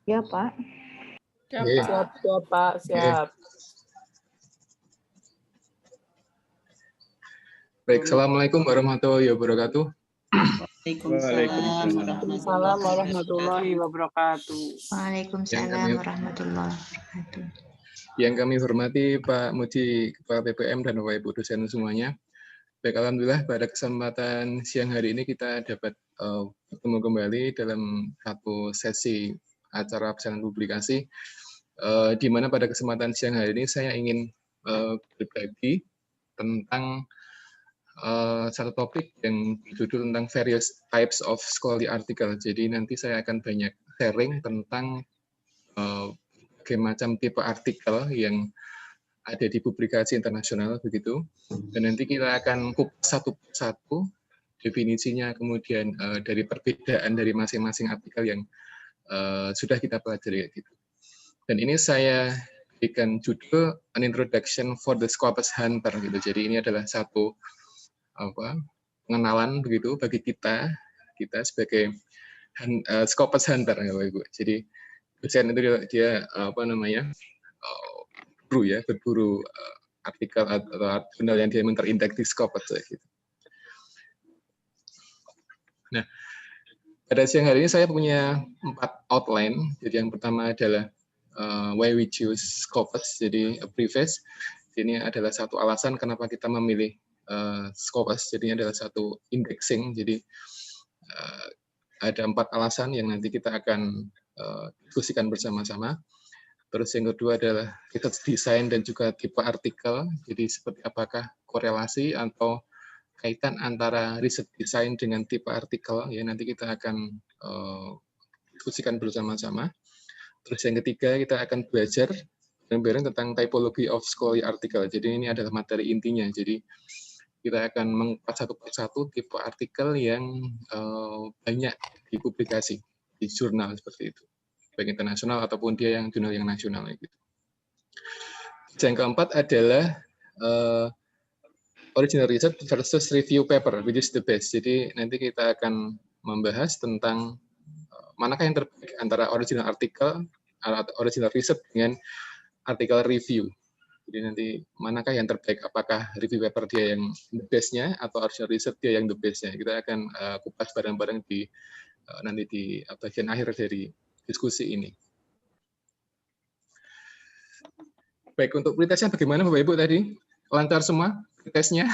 Ya, Pak. Ya, Oke. Pak. Siap, Pak. Siap. Baik, Assalamualaikum warahmatullahi wabarakatuh. Waalaikumsalam warahmatullahi wabarakatuh. Waalaikumsalam warahmatullahi wabarakatuh. Yang kami hormati Pak Muji, Kepala PPM dan Bapak Ibu dosen semuanya. Baik, alhamdulillah pada kesempatan siang hari ini kita dapat bertemu kembali dalam satu sesi acara pesanan publikasi, di mana pada kesempatan siang hari ini saya ingin berbagi tentang satu topik yang berjudul tentang various types of scholarly article. Jadi nanti saya akan banyak sharing tentang berbagai macam tipe artikel yang ada di publikasi internasional begitu. Dan nanti kita akan kupas satu persatu definisinya, kemudian dari perbedaan dari masing-masing artikel yang sudah kita pelajari gitu. Dan ini saya berikan judul An Introduction for the Scopus Hunter gitu. Jadi ini adalah satu pengenalan begitu bagi kita sebagai Scopus Hunter ya Bapak Ibu. Jadi dosen itu dia berburu artikel atau jurnal yang dia terindeks di Scopus gitu. Nah, pada siang hari ini saya punya 4 outline. Jadi yang pertama adalah why we choose Scopus, jadi a preface. Ini adalah satu alasan kenapa kita memilih Scopus. Jadi ini adalah satu indexing. Jadi ada 4 alasan yang nanti kita akan diskusikan bersama-sama. Terus yang kedua adalah research design dan juga tipe artikel. Jadi seperti apakah korelasi atau kaitan antara research design dengan tipe artikel, ya nanti kita akan diskusikan bersama-sama. Terus yang ketiga kita akan belajar bareng-bareng tentang typology of scholarly article. Jadi ini adalah materi intinya. Jadi kita akan mengupas satu persatu tipe artikel yang banyak dipublikasi di jurnal seperti itu, baik internasional ataupun dia yang jurnal yang nasional gitu. Yang keempat adalah original research versus review paper, which is the best. Jadi nanti kita akan membahas tentang manakah yang terbaik antara original artikel atau original research dengan artikel review. Jadi nanti manakah yang terbaik, apakah review paper dia yang the best-nya atau original research dia yang the best-nya. Kita akan kupas bareng-bareng di nanti di bagian akhir dari diskusi ini. Baik, untuk pretestnya bagaimana Bapak Ibu tadi? Lancar semua pretestnya?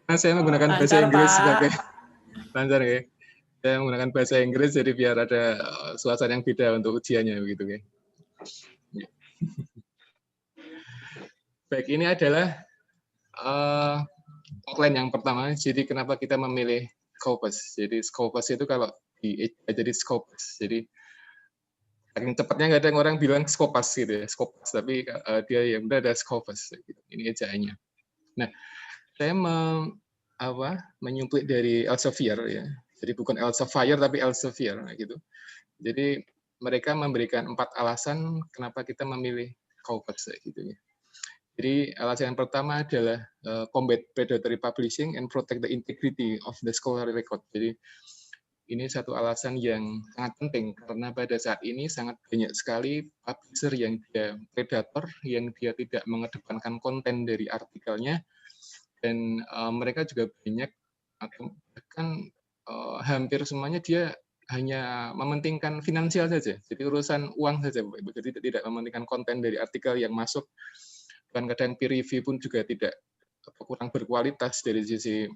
Karena saya menggunakan bahasa Inggris sebagai lancar ya. Saya menggunakan bahasa Inggris jadi biar ada suasana yang beda untuk ujiannya begitu ya. Baik, ini adalah outline yang pertama. Jadi kenapa kita memilih Scopus? Jadi Scopus itu kalau jadi Scopus. Jadi saking cepatnya nggak ada orang bilang Scopus gitu ya, Scopus. Tapi dia yang benar ada Scopus. Gitu. Ini ejaannya. Nah, saya menyumplik dari Elsevier ya. Jadi bukan Elsevier tapi Elsevier gitu. Jadi mereka memberikan 4 alasan kenapa kita memilih Scopus gitu ya. Jadi alasan yang pertama adalah combat predatory publishing and protect the integrity of the scholarly record. Jadi ini satu alasan yang sangat penting karena pada saat ini sangat banyak sekali publisher yang dia predator, yang dia tidak mengedepankan konten dari artikelnya, dan mereka juga banyak atau bahkan hampir semuanya dia hanya mementingkan finansial saja. Jadi urusan uang saja, jadi tidak mementingkan konten dari artikel yang masuk. Dan kadang peer review pun juga tidak kurang berkualitas dari sisi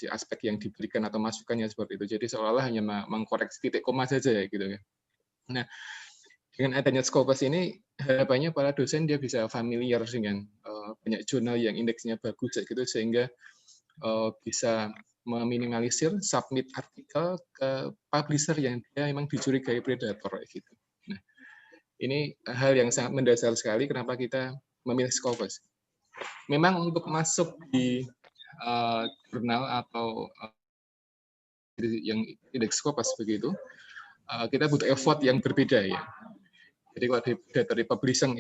aspek yang diberikan atau masukannya seperti itu. Jadi seolah-olah hanya mengkoreksi titik koma saja gitu ya. Nah, dengan adanya Scopus ini harapannya para dosen dia bisa familiar dengan banyak jurnal yang indeksnya bagus gitu sehingga bisa meminimalisir submit artikel ke publisher yang dia memang dicurigai predator gitu. Nah, ini hal yang sangat mendasar sekali kenapa kita memilih Scopus. Memang untuk masuk di jurnal atau yang indeks Scopus begitu, kita butuh effort yang berbeda ya. Jadi kalau dari publisher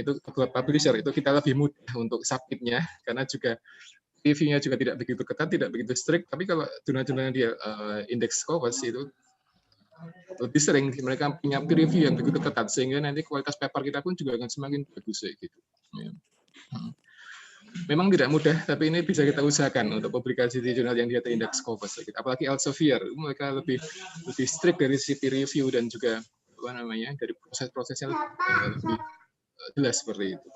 itu kita lebih mudah untuk submitnya karena juga reviewnya juga tidak begitu ketat, tidak begitu strict. Tapi kalau jurnal-jurnal dia indeks Scopus itu lebih sering mereka punya peer review yang begitu ketat sehingga nanti kualitas paper kita pun juga akan semakin bagus gitu. Ya. Memang tidak mudah, tapi ini bisa kita usahakan untuk publikasi di jurnal yang dia terindeks Scopus. Apalagi Elsevier, mereka lebih strict dari si peer review dan juga apa namanya dari proses-prosesnya lebih jelas seperti itu.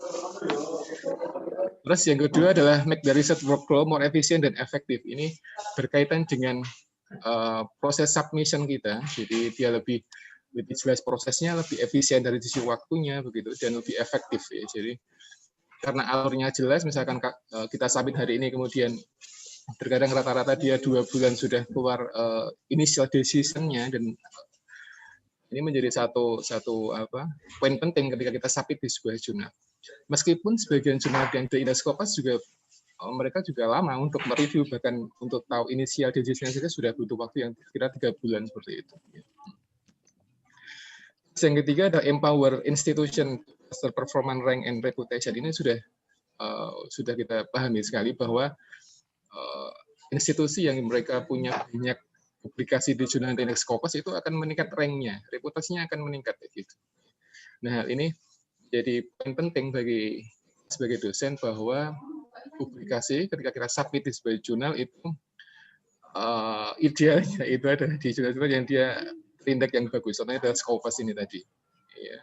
Terus yang kedua adalah make the research workflow more efficient dan efektif. Ini berkaitan dengan proses submission kita, jadi dia lebih jelas prosesnya, lebih efisien dari sisi waktunya begitu dan lebih efektif ya. Jadi karena alurnya jelas, misalkan kita submit hari ini kemudian terkadang rata-rata dia 2 bulan sudah keluar initial decision-nya dan ini menjadi satu poin penting ketika kita submit di sebuah jurnal. Meskipun sebagian jurnal yang terindeks Scopus juga mereka juga lama untuk mereview, bahkan untuk tahu inisial decision saja sudah butuh waktu yang kira 3 bulan seperti itu. Yang ketiga adalah empower institution performance rank and reputation. Ini sudah kita pahami sekali bahwa institusi yang mereka punya banyak publikasi di jurnal indeks Scopus itu akan meningkat ranknya, reputasinya akan meningkat gitu. Nah, hal ini jadi poin penting bagi sebagai dosen bahwa publikasi ketika kita submit di sebuah jurnal itu idealnya itu adalah di jurnal-jurnal yang dia terindeks yang bagus. Contohnya adalah Scopus ini tadi. Ya,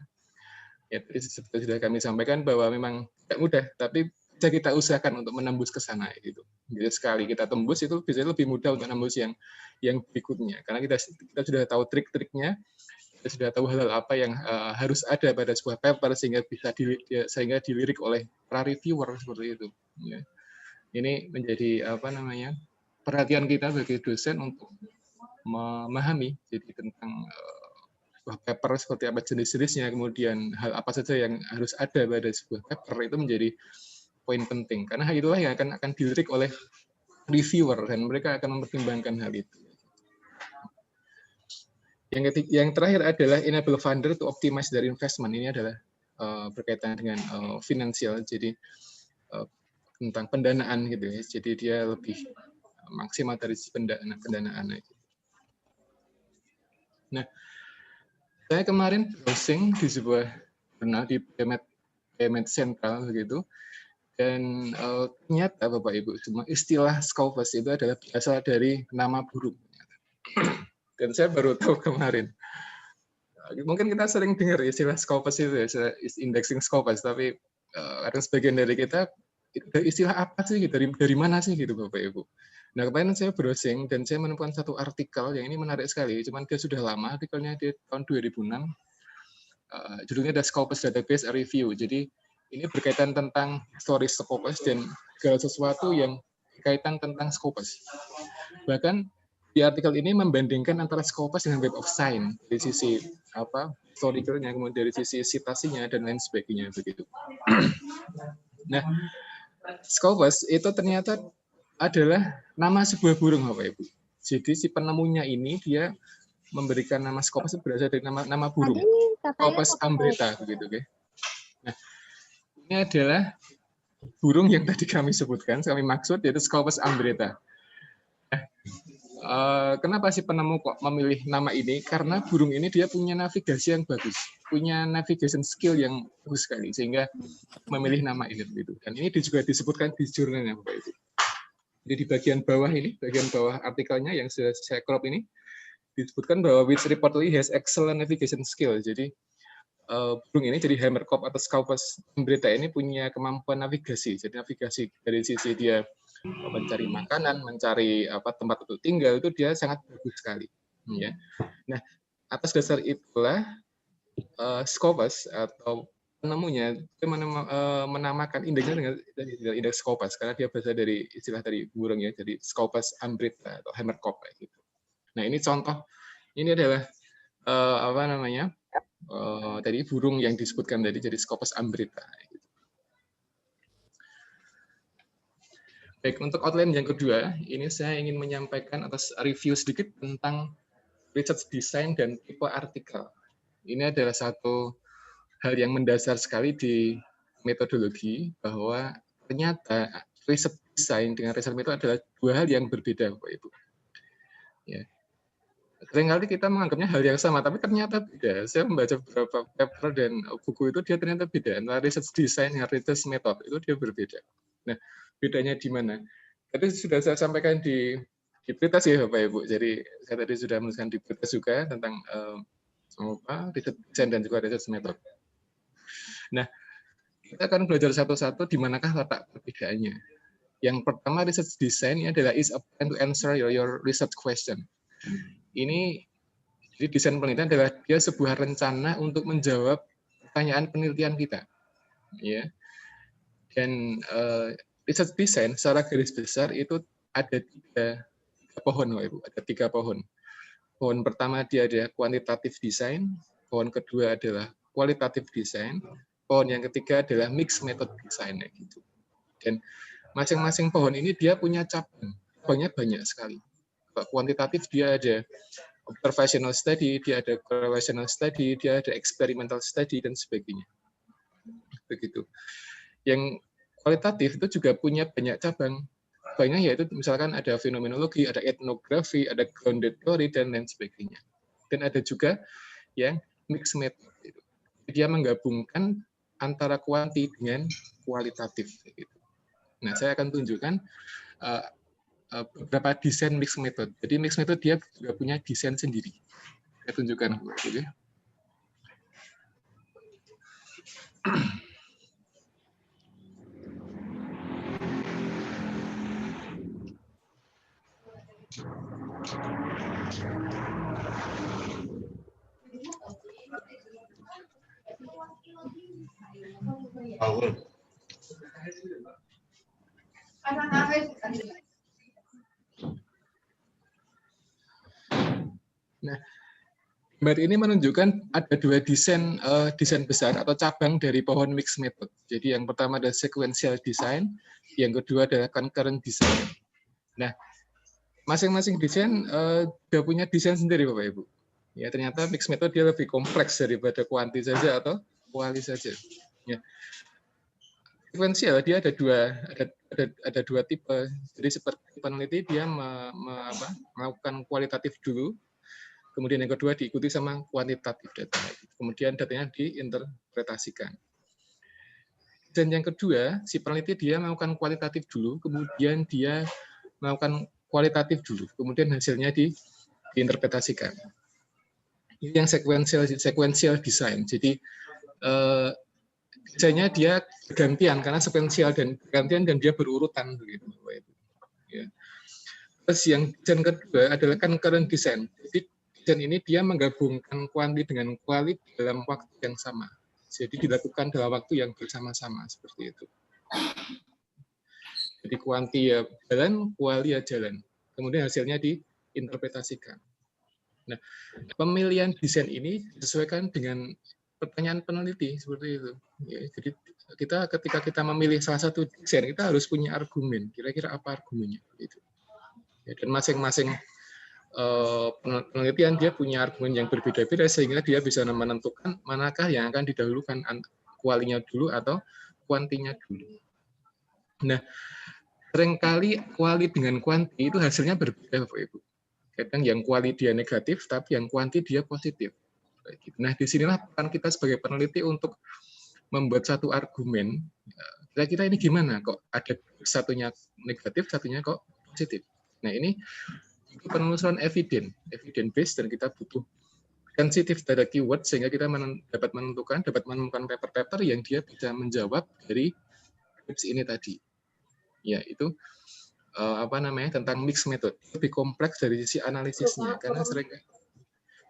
seperti sudah kami sampaikan bahwa memang tidak mudah, tapi bisa kita usahakan untuk menembus ke sana gitu. Jadi sekali kita tembus itu biasanya lebih mudah untuk menembus yang berikutnya, karena kita sudah tahu trik-triknya, kita sudah tahu hal-hal apa yang harus ada pada sebuah paper sehingga sehingga dilirik oleh para reviewer seperti itu. Ya. Ini menjadi perhatian kita bagi dosen untuk memahami jadi tentang paper seperti apa jenis-jenisnya, kemudian hal apa saja yang harus ada pada sebuah paper itu menjadi poin penting. Karena hal itulah yang akan dilirik oleh reviewer dan mereka akan mempertimbangkan hal itu. Yang terakhir adalah enable funder to optimize their investment. Ini adalah berkaitan dengan finansial, jadi tentang pendanaan gitu ya. Jadi dia lebih maksimal dari pendanaan. Nah, saya kemarin browsing di sebuah jurnal di PMed Central begitu, dan ternyata Bapak Ibu semua istilah Scopus itu adalah berasal dari nama burung. Dan saya baru tahu kemarin. Mungkin kita sering dengar istilah Scopus itu ya, indexing Scopus, tapi ada sebagian dari kita istilah apa sih, dari mana sih gitu Bapak Ibu. Nah, kemarin saya browsing dan saya menemukan satu artikel yang ini menarik sekali, cuman dia sudah lama, artikelnya di tahun 2006. Judulnya The Scopus Database Review. Jadi ini berkaitan tentang story Scopus dan segala sesuatu yang berkaitan tentang Scopus. Bahkan di artikel ini membandingkan antara Scopus dengan Web of Science dari sisi historicalnya, kemudian dari sisi citasinya dan lain sebagainya begitu. Nah, Scopus itu ternyata adalah nama sebuah burung, Bapak Ibu. Jadi si penemunya ini dia memberikan nama Scopus berasal dari nama burung, Scopus ambreta begitu, okay? Nah, ini adalah burung yang tadi kami sebutkan, kami maksud yaitu Scopus ambreta. Kenapa si penemu kok memilih nama ini? Karena burung ini dia punya navigasi yang bagus, punya navigation skill yang bagus sekali, sehingga memilih nama ini begitu. Dan ini juga disebutkan di jurnalnya, Bapak Ibu. Jadi di bagian bawah ini, bagian bawah artikelnya yang sudah saya crop ini, disebutkan bahwa which reportedly has excellent navigation skill. Jadi burung ini, jadi Hammerkop atau Scopus ambreta ini punya kemampuan navigasi. Jadi navigasi dari sisi dia mencari makanan, mencari tempat untuk tinggal itu dia sangat bagus sekali. Ya. Nah, atas dasar itulah Scopus atau penemunya menamakan indeksnya dengan indeks Scopus karena dia berasal dari istilah dari burung ya, jadi Scopus ambreta atau Hammerkop gitu. Nah, ini contoh, ini adalah tadi burung yang disebutkan tadi jadi Scopus ambreta. Gitu. Baik, untuk outline yang kedua, ini saya ingin menyampaikan atas review sedikit tentang research design dan tipe artikel. Ini adalah satu hal yang mendasar sekali di metodologi, bahwa ternyata riset desain dengan riset metode adalah dua hal yang berbeda, Bapak Ibu. Ya. seringkali kita menganggapnya hal yang sama, tapi ternyata beda. Saya membaca beberapa paper dan buku itu dia ternyata beda. Antara research design dan research method itu dia berbeda. Nah, bedanya di mana? Tadi sudah saya sampaikan di pretest ya Bapak Ibu. Jadi saya tadi sudah menuliskan di pretest juga tentang research design dan juga research method. Nah, kita akan belajar satu-satu di manakah letak perbedaannya. Yang pertama, research design ini adalah is a plan to answer your research question. Ini jadi desain penelitian adalah dia sebuah rencana untuk menjawab pertanyaan penelitian kita, ya. Dan research design secara garis besar itu ada tiga pohon, Bapak Ibu. Ada 3 pohon. Pohon pertama dia ada kuantitatif design, pohon kedua adalah kualitatif design, pohon yang ketiga adalah mixed method design, gitu. Dan masing-masing pohon ini dia punya cabang, cabangnya banyak sekali. Kuantitatif dia ada observational study, dia ada correlational study, dia ada experimental study, dan sebagainya. Begitu. Yang kualitatif itu juga punya banyak cabang. Banyak yaitu misalkan ada fenomenologi, ada etnografi, ada grounded theory, dan lain sebagainya. Dan ada juga yang mixed method. Dia menggabungkan antara kuanti dengan kualitatif. Nah, saya akan tunjukkan beberapa desain mixed method. Jadi mixed method dia juga punya desain sendiri. Saya tunjukkan. Oke. Nah, gambar ini menunjukkan ada 2 desain besar atau cabang dari pohon mixed method. Jadi yang pertama adalah sequential design, yang kedua adalah concurrent design. Nah, masing-masing desain dia punya desain sendiri, Bapak Ibu. Ya, ternyata mixed method dia lebih kompleks daripada kuanti saja atau kuali saja. Ya. Sequential dia ada dua tipe. Jadi seperti peneliti dia melakukan kualitatif dulu, kemudian yang kedua diikuti sama kuantitatif data. Kemudian datanya diinterpretasikan. Dan yang kedua, si peneliti dia melakukan kualitatif dulu, kemudian dia melakukan kualitatif dulu, kemudian hasilnya diinterpretasikan. Ini yang sequential design. Jadi desainnya dia bergantian karena sequential dan bergantian dan dia berurutan begitu. Ya. Terus yang desain kedua adalah concurrent design. Jadi desain ini dia menggabungkan kuanti dengan kuali dalam waktu yang sama. Jadi dilakukan dalam waktu yang bersama-sama seperti itu. Jadi kuanti ya jalan, kuali ya jalan. Kemudian hasilnya diinterpretasikan. Nah, pemilihan desain ini disesuaikan dengan pertanyaan peneliti seperti itu. Ya, jadi ketika kita memilih salah satu desain, kita harus punya argumen. Kira-kira apa argumennya? Gitu. Ya, dan masing-masing penelitian dia punya argumen yang berbeda-beda sehingga dia bisa menentukan manakah yang akan didahulukan, kualinya dulu atau kuantinya dulu. Nah, seringkali kuali dengan kuanti itu hasilnya berbeda, Bapak Ibu. Kadang yang kuali dia negatif, tapi yang kuanti dia positif. Nah, disinilah peran kita sebagai peneliti untuk membuat satu argumen. Kira-kira ini gimana? Kok ada satunya negatif, satunya kok positif? Nah, ini penelusuran evidence based, dan kita butuh sensitif data keyword sehingga kita dapat menemukan paper-paper yang dia bisa menjawab dari tips ini tadi. Ya, itu tentang mixed method. Lebih kompleks dari sisi analisisnya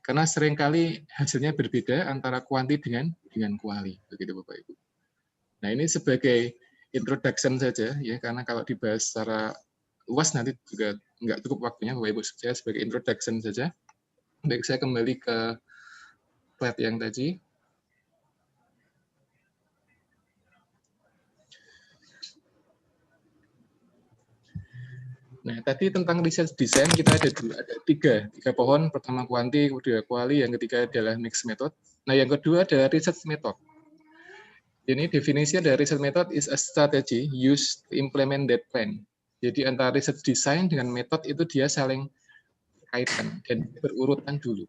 karena seringkali hasilnya berbeda antara kuanti dengan kuali, begitu Bapak Ibu. Nah, ini sebagai introduction saja ya, karena kalau dibahas secara luas nanti juga nggak cukup waktunya Bapak Ibu. Saya sebagai introduction saja. Baik, saya kembali ke slide yang tadi. Nah, tadi tentang research design kita ada tiga pohon. Pertama kuanti, kedua kuali, yang ketiga adalah mixed method. Nah, yang kedua adalah research method. Ini definisi dari research method is a strategy used to implement that plan. Jadi antara research design dengan method itu dia saling berkaitan dan berurutan dulu.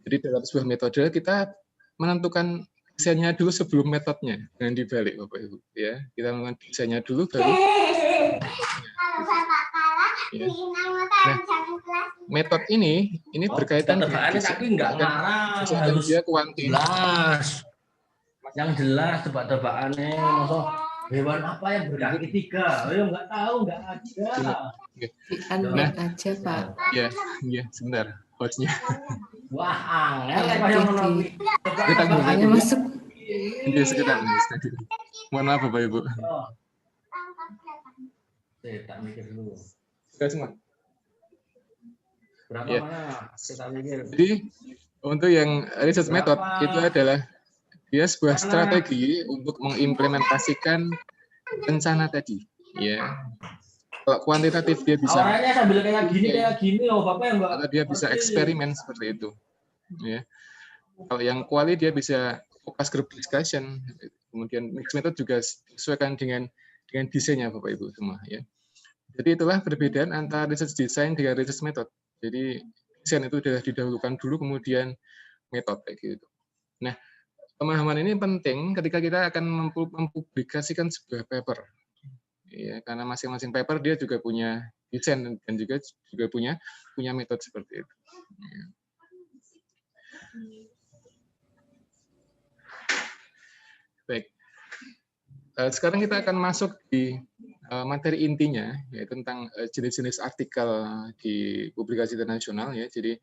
Jadi dalam sebuah metode kita menentukan desainnya dulu sebelum metodenya, dengan dibalik Bapak Ibu. Ya, kita melakukan desainnya dulu baru ya. Nah, metode ini berkaitan dengan desain. Misalkan dia kuanti. Yang jelas tebak-tebakannya, masuk hewan apa yang berkaki 3? Ayo nggak tahu, nggak ada. Unmute aja Pak. Ya, sebentar. Hostnya. Wah, angel Kita Makanya masuk. Ini sekitar. Mohon maaf Bapak Ibu. Tak mikir dulu. Sudah semua. Berapa Ya. mana? Kita mikir. Jadi untuk yang research method itu adalah dia sebuah strategi untuk mengimplementasikan rencana tadi. Ya. Kalau kuantitatif dia bisa. Awalnya sambil kayak gini loh Bapak yang Atau dia bisa eksperimen seperti itu. Ya. Kalau yang kuali dia bisa focus group discussion. Kemudian mixed method juga disesuaikan dengan desainnya Bapak Ibu semua. Ya. Jadi itulah perbedaan antara research design dengan research method. Jadi desain itu adalah didahulukan dulu, kemudian metode kayak gitu. Nah, pemahaman ini penting ketika kita akan mempublikasikan sebuah paper. Ya, karena masing-masing paper dia juga punya desain dan juga punya metode seperti itu. Ya. Baik. Sekarang kita akan masuk di materi intinya, yaitu tentang jenis-jenis artikel di publikasi internasional. Ya. Jadi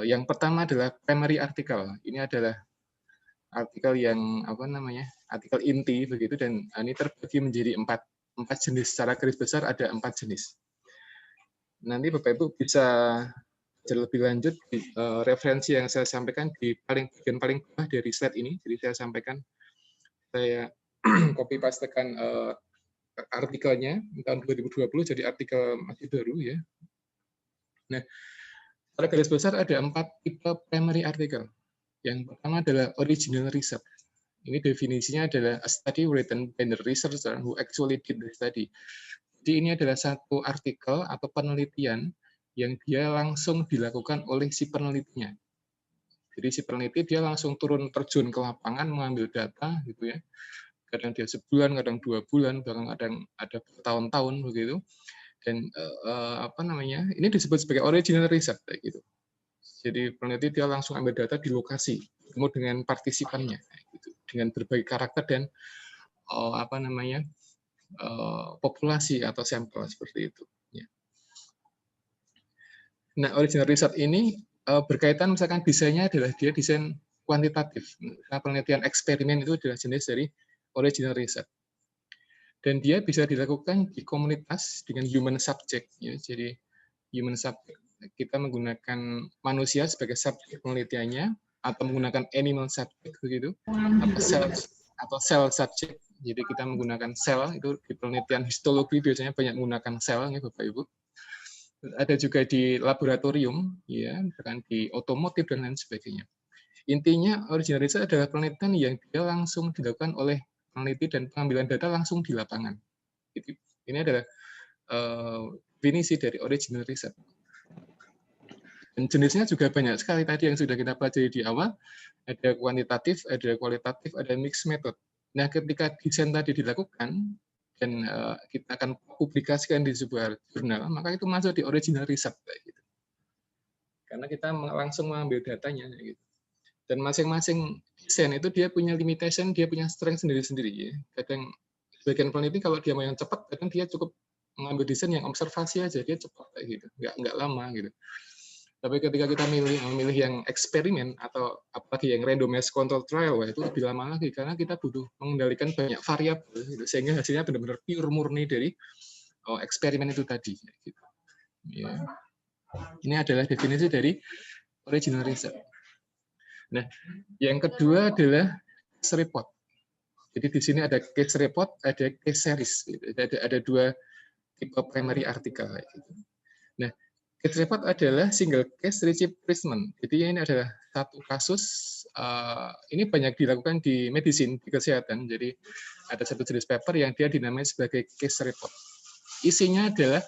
yang pertama adalah primary article. Ini adalah artikel yang artikel inti begitu, dan ini terbagi menjadi empat jenis. Secara garis besar ada 4 jenis. Nanti Bapak Ibu bisa lebih lanjut di referensi yang saya sampaikan di bagian paling bawah dari slide ini. Jadi saya copy pastekan artikelnya tahun 2020, jadi artikel masih baru ya. Nah, pada garis besar ada 4 tipe primary article. Yang pertama adalah original research. Ini definisinya adalah a study written by the researcher who actually did the study. Jadi ini adalah satu artikel atau penelitian yang dia langsung dilakukan oleh si penelitinya. Jadi si peneliti dia langsung turun terjun ke lapangan mengambil data gitu ya. Kadang dia sebulan, kadang 2 bulan, bahkan kadang ada bertahun-tahun begitu. Dan ini disebut sebagai original research kayak gitu. Jadi peneliti dia langsung ambil data di lokasi, ketemu dengan partisipannya, gitu, dengan berbagai karakter dan populasi atau sampel seperti itu. Ya. Nah, original research ini berkaitan misalkan desainnya adalah dia desain kuantitatif. Nah, penelitian eksperimen itu adalah jenis dari original research. Dan dia bisa dilakukan di komunitas dengan human subject. Ya. Jadi human subject, kita menggunakan manusia sebagai subjek penelitiannya, atau menggunakan animal subject begitu, atau cell subject. Jadi kita menggunakan sel, itu di penelitian histologi biasanya banyak menggunakan sel ya Bapak Ibu. Ada juga di laboratorium, ya, bahkan di otomotif dan lain sebagainya. Intinya original research adalah penelitian yang dia langsung dilakukan oleh peneliti dan pengambilan data langsung di lapangan. Ini adalah definisi dari original research. Dan jenisnya juga banyak sekali tadi yang sudah kita pelajari di awal. Ada kuantitatif, ada kualitatif, ada mixed method. Nah, ketika desain tadi dilakukan dan kita akan publikasikan di sebuah jurnal, maka itu masuk di original research gitu. Karena kita langsung mengambil datanya gitu. Dan masing-masing desain itu dia punya limitation, dia punya strength sendiri-sendiri ya. Kadang sebagian peneliti kalau dia mau yang cepat, kadang dia cukup mengambil desain yang observasi aja, dia cepat kayak gitu, nggak lama gitu. Tapi ketika kita memilih yang eksperimen atau apalagi yang randomized control trial, itu lebih lama lagi karena kita butuh mengendalikan banyak variabel, gitu, sehingga hasilnya benar-benar pure murni dari eksperimen itu tadi. Gitu. Ya. Ini adalah definisi dari original research. Nah, yang kedua adalah case report. Jadi di sini ada case report, ada case series. Gitu. Ada 2 tipe primary article. Gitu. Nah, case report adalah single case retrieval. Jadi ini adalah satu kasus, ini banyak dilakukan di medicine, di kesehatan. Jadi ada satu jenis paper yang dia dinamai sebagai case report. Isinya adalah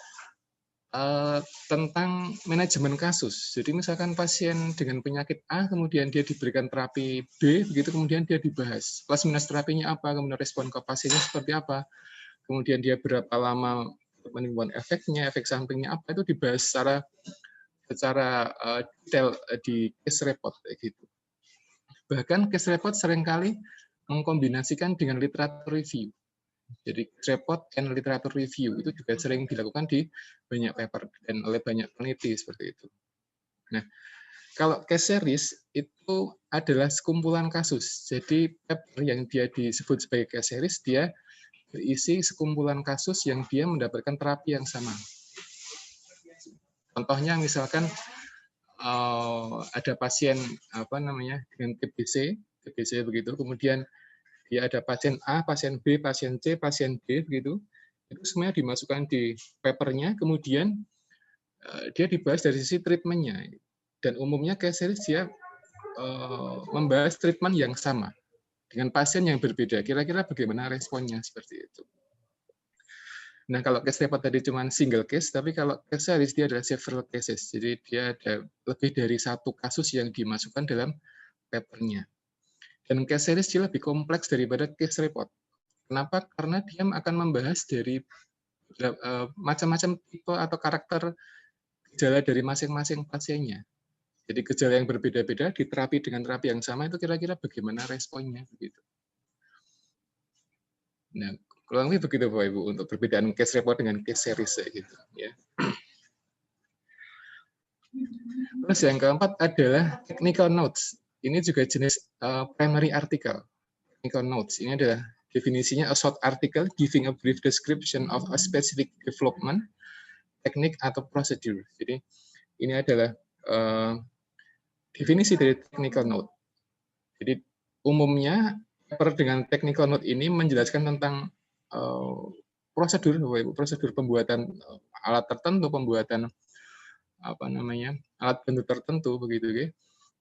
tentang manajemen kasus. Jadi misalkan pasien dengan penyakit A, kemudian dia diberikan terapi B, begitu kemudian dia dibahas plus minus terapinya apa, kemudian respon ke pasiennya seperti apa, kemudian dia berapa lama menimbulkan efeknya, efek sampingnya apa, itu dibahas secara detail di case report kayak gitu. Bahkan case report seringkali mengkombinasikan dengan literatur review. Jadi report and literature review itu juga sering dilakukan di banyak paper dan oleh banyak peneliti seperti itu. Nah, kalau case series itu adalah sekumpulan kasus. Jadi paper yang dia disebut sebagai case series, dia berisi sekumpulan kasus yang dia mendapatkan terapi yang sama. Contohnya misalkan ada pasien dengan TBC begitu, kemudian dia ada pasien A, pasien B, pasien C, pasien D, begitu. Itu semuanya dimasukkan di papernya, kemudian dia dibahas dari sisi treatment-nya. Dan umumnya case series dia membahas treatment yang sama dengan pasien yang berbeda. Kira-kira bagaimana responnya seperti itu. Nah, kalau case report tadi cuma single case, tapi kalau case series dia adalah several cases. Jadi dia ada lebih dari satu kasus yang dimasukkan dalam papernya. Dan case series dia lebih kompleks daripada case report. Kenapa? Karena dia akan membahas dari macam-macam tipe atau karakter gejala dari masing-masing pasiennya. Jadi gejala yang berbeda-beda diterapi dengan terapi yang sama itu kira-kira bagaimana responnya begitu. Nah, kurang lebih begitu Bapak Ibu untuk perbedaan case report dengan case series gitu ya. Terus yang keempat adalah technical notes. Ini juga jenis primary article. Technical notes ini adalah definisinya a short article giving a brief description of a specific development, teknik atau procedure. Jadi ini adalah definisi dari technical note. Jadi umumnya paper dengan technical note ini menjelaskan tentang prosedur, prosedur pembuatan alat tertentu, pembuatan alat bantu tertentu begitu ya.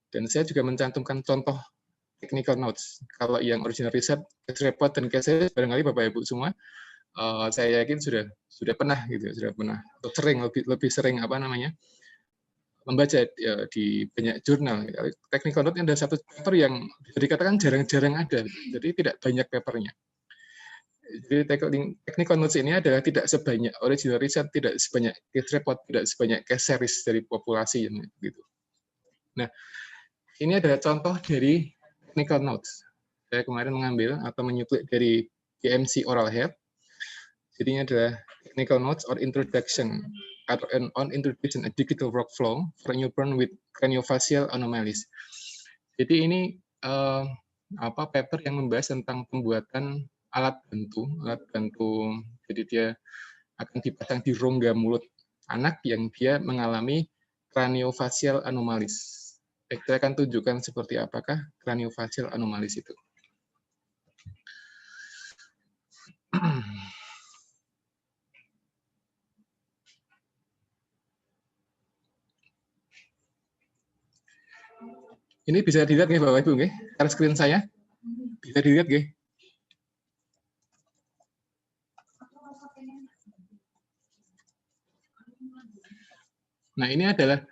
Dan saya juga mencantumkan contoh technical notes. Kalau yang original research, case report dan case series barangkali Bapak Ibu semua saya yakin sudah pernah gitu, sudah pernah atau sering lebih sering membaca ya, di banyak jurnal. Technical note ada satu paper yang bisa dikatakan jarang-jarang ada, jadi tidak banyak papernya. Jadi technical notes ini adalah tidak sebanyak original research, tidak sebanyak case report, tidak sebanyak case series dari populasi yang gitu. Nah, ini adalah contoh dari technical notes. Saya kemarin mengambil atau menyuplik dari PMC Oral Health. Jadi ini adalah technical notes or introduction atau on introduction a digital workflow for newborn with craniofacial anomalies. Jadi ini paper yang membahas tentang pembuatan alat bantu. Jadi dia akan dipasang di rongga mulut anak yang dia mengalami craniofacial anomalies. Saya akan tunjukkan seperti apakah craniofacial anomalies itu. Ini bisa dilihat nggih Bapak Ibu nggih? Share screen saya. Bisa dilihat nggih? Nah, ini adalah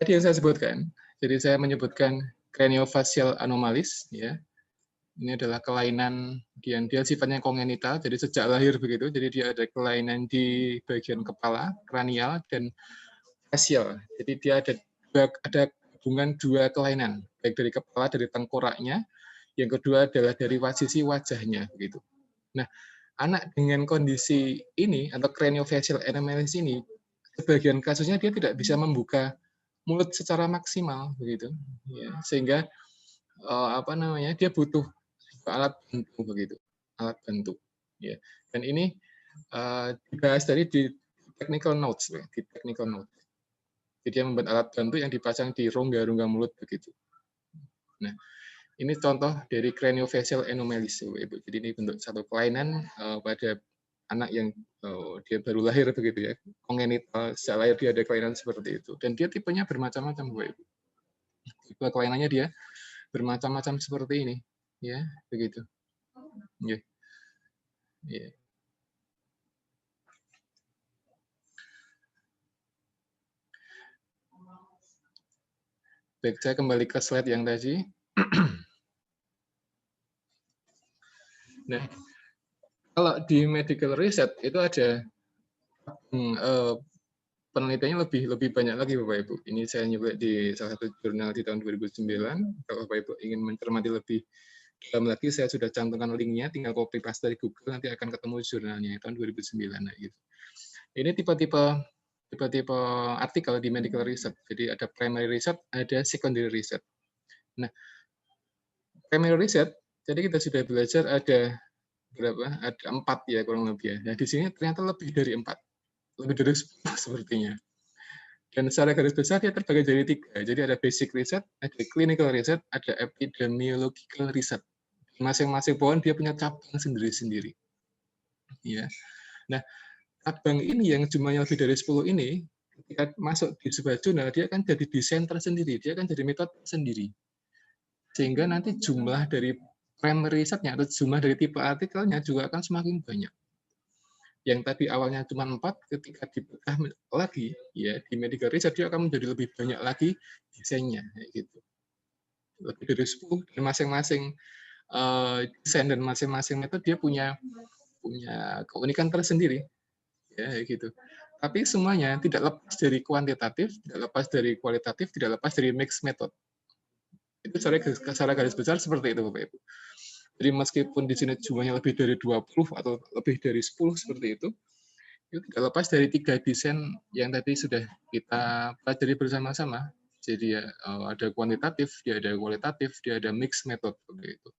tadi yang saya sebutkan. Jadi saya menyebutkan craniofacial anomalies ya. Ini adalah kelainan yang dia sifatnya kongenital, jadi sejak lahir begitu. Jadi dia ada kelainan di bagian kepala, kranial dan facial. Jadi dia ada hubungan dua kelainan, baik dari kepala, dari tengkoraknya. Yang kedua adalah dari sisi wajahnya begitu. Nah, anak dengan kondisi ini atau craniofacial anomalies ini, sebagian kasusnya dia tidak bisa membuka mulut secara maksimal begitu, ya, sehingga dia butuh alat bantu begitu, alat bantu. Ya. Dan ini dibahas tadi di technical notes, di technical notes. Jadi dia membuat alat bantu yang dipasang di rongga-rongga mulut begitu. Nah, ini contoh dari craniofacial anomalies, Ibu. Jadi ini bentuk satu kelainan pada anak yang dia baru lahir begitu ya, kongenital, sejak lahir dia ada kelainan seperti itu. Dan dia tipenya bermacam-macam, Ibu. Tipe kelainannya dia bermacam-macam seperti ini, ya, begitu. Yeah. Yeah. Baik, saya kembali ke slide yang tadi. Nah, kalau di medical research itu ada penelitiannya lebih banyak lagi Bapak Ibu. Ini saya nyebut di salah satu jurnal di tahun 2009. Kalau Bapak Ibu ingin mencermati lebih dalam lagi, saya sudah cantumkan linknya, tinggal copy paste dari Google, nanti akan ketemu jurnalnya tahun 2009. Nah, gitu. Ini tipe-tipe artikel di medical research. Jadi ada primary research, ada secondary research. Nah, primary research, jadi kita sudah belajar ada berapa? Ada 4 ya kurang lebih ya. Nah, di sini ternyata lebih dari 4. Lebih dari 10 sepertinya. Dan secara garis besar dia terbagi jadi 3. Jadi ada basic research, ada clinical research, ada epidemiological research. Masing-masing pohon dia punya cabang sendiri-sendiri. Ya. Nah, cabang ini yang jumlahnya lebih dari 10 ini, ketika masuk di sebuah jurnal, dia akan jadi desain tersendiri, dia akan jadi metode sendiri. Sehingga nanti jumlah dari primary research-nya atau jumlah dari tipe artikelnya juga akan semakin banyak. Yang tadi awalnya cuma 4, ketika dipecah lagi ya di medical research dia akan menjadi lebih banyak lagi desainnya gitu. Lebih dari 10 dan masing-masing desain dan masing-masing metode dia punya keunikan tersendiri ya gitu. Tapi semuanya tidak lepas dari kuantitatif, tidak lepas dari kualitatif, tidak lepas dari mixed method. Itu secara garis besar seperti itu Bapak Ibu. Jadi meskipun di sini jumlahnya lebih dari 20 atau lebih dari 10 seperti itu tidak lepas dari 3 desain yang tadi sudah kita pelajari bersama-sama. Jadi ya, ada kuantitatif, dia ada kualitatif, dia ada mixed method seperti itu.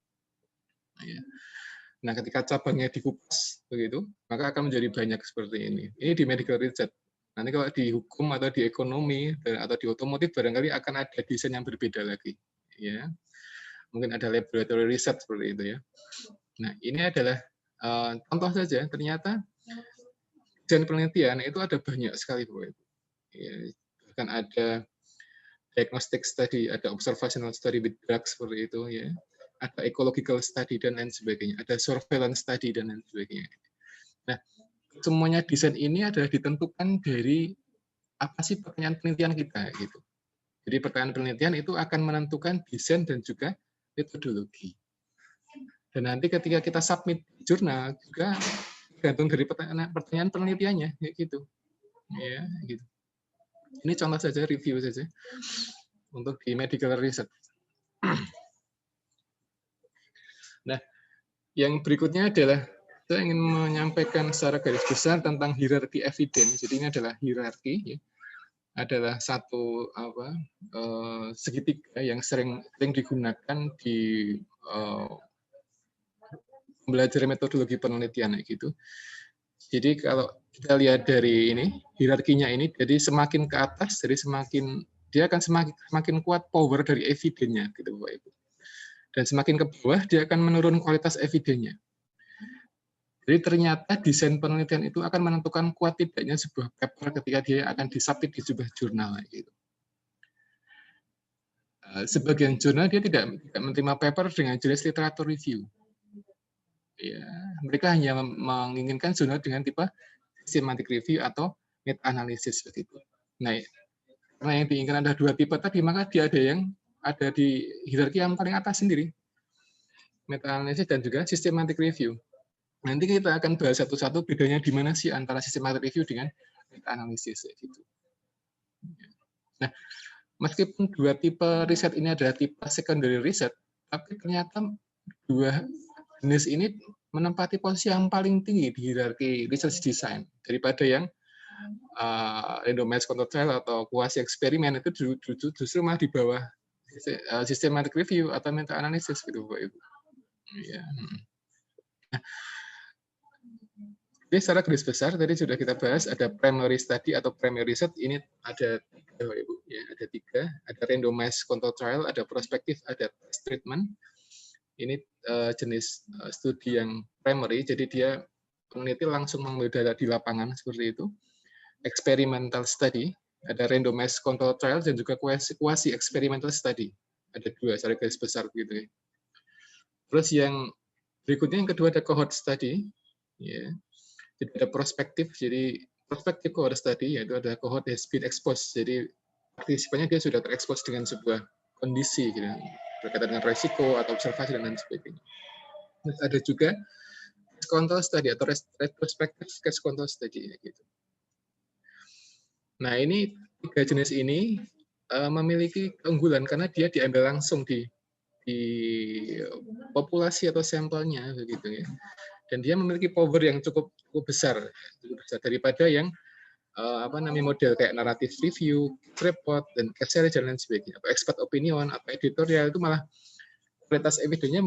Nah, ketika cabangnya dikupas begitu, maka akan menjadi banyak seperti ini. Ini di medical research. Nanti kalau di hukum atau di ekonomi atau di otomotif barangkali akan ada desain yang berbeda lagi. Ya, mungkin ada laboratory research seperti itu ya. Nah, ini adalah contoh saja. Ternyata desain penelitian itu ada banyak sekali Bapak Ibu. Ya, bahkan ada diagnostic study, ada observational study with drugs seperti itu ya. Ada ecological study dan lain sebagainya, ada surveillance study dan lain sebagainya. Nah, semuanya desain ini adalah ditentukan dari apa sih pertanyaan penelitian kita gitu. Jadi pertanyaan penelitian itu akan menentukan desain dan juga metodologi. Dan nanti ketika kita submit jurnal juga tergantung dari pertanyaan penelitiannya kayak gitu. Ya, gitu. Ini contoh saja, review saja untuk di medical research. Nah, yang berikutnya adalah saya ingin menyampaikan secara garis besar tentang hierarki evidence. Jadi ini adalah hierarki, ya. Adalah satu segitiga yang sering digunakan di belajar metodologi penelitian gitu. Jadi kalau kita lihat dari ini hierarkinya ini, jadi semakin ke atas, jadi dia akan semakin kuat power dari evidennya, gitu Bapak Ibu. Dan semakin ke bawah dia akan menurun kualitas evidennya. Jadi ternyata desain penelitian itu akan menentukan kuat tidaknya sebuah paper ketika dia akan disubmit di sebuah jurnal. Gitu. Sebagian jurnal dia tidak menerima paper dengan jenis literatur review. Ya, mereka hanya menginginkan jurnal dengan tipe systematic review atau meta-analysis begitu. Nah, karena yang diinginkan ada 2 tipe tadi, maka dia ada di hierarki yang paling atas sendiri. Meta-analysis dan juga systematic review. Nanti kita akan bahas satu-satu bedanya di mana sih antara systematic review dengan meta-analysis gitu. Nah, meskipun 2 tipe riset ini adalah tipe secondary research, tapi ternyata 2 jenis ini menempati posisi yang paling tinggi di hierarki research design daripada yang randomized control trial atau quasi eksperimen itu justru malah di bawah systematic review atau meta-analysis gitu Bapak Ibu. Ya. Nah, jadi secara garis besar tadi sudah kita bahas ada primary study atau primary research ini ada 3 Bapak Ibu ya, ada 3, ada randomized control trial, ada prospektif, ada test treatment. Ini jenis studi yang primary, jadi dia peneliti langsung mengambil data di lapangan seperti itu. Experimental study, ada randomized control trial dan juga quasi experimental study. Ada 2 secara garis besar begitu ya. Terus yang berikutnya yang kedua ada cohort study, ya. Jadi ada prospektif, jadi prospektif cohort study yaitu ada cohort has been exposed, jadi partisipannya dia sudah terekspos dengan sebuah kondisi gitu, berkaitan dengan resiko atau observasi dan lain sebagainya. Terus ada juga case control study atau retrospective case control study gitu. Nah, ini 3 jenis ini memiliki keunggulan karena dia diambil langsung di populasi atau sampelnya begitu ya. Dan dia memiliki power yang cukup besar daripada yang model kayak narrative review, report, dan case series dan lain sebagainya. Atau expert opinion, atau editorial itu malah kualitas evidensinya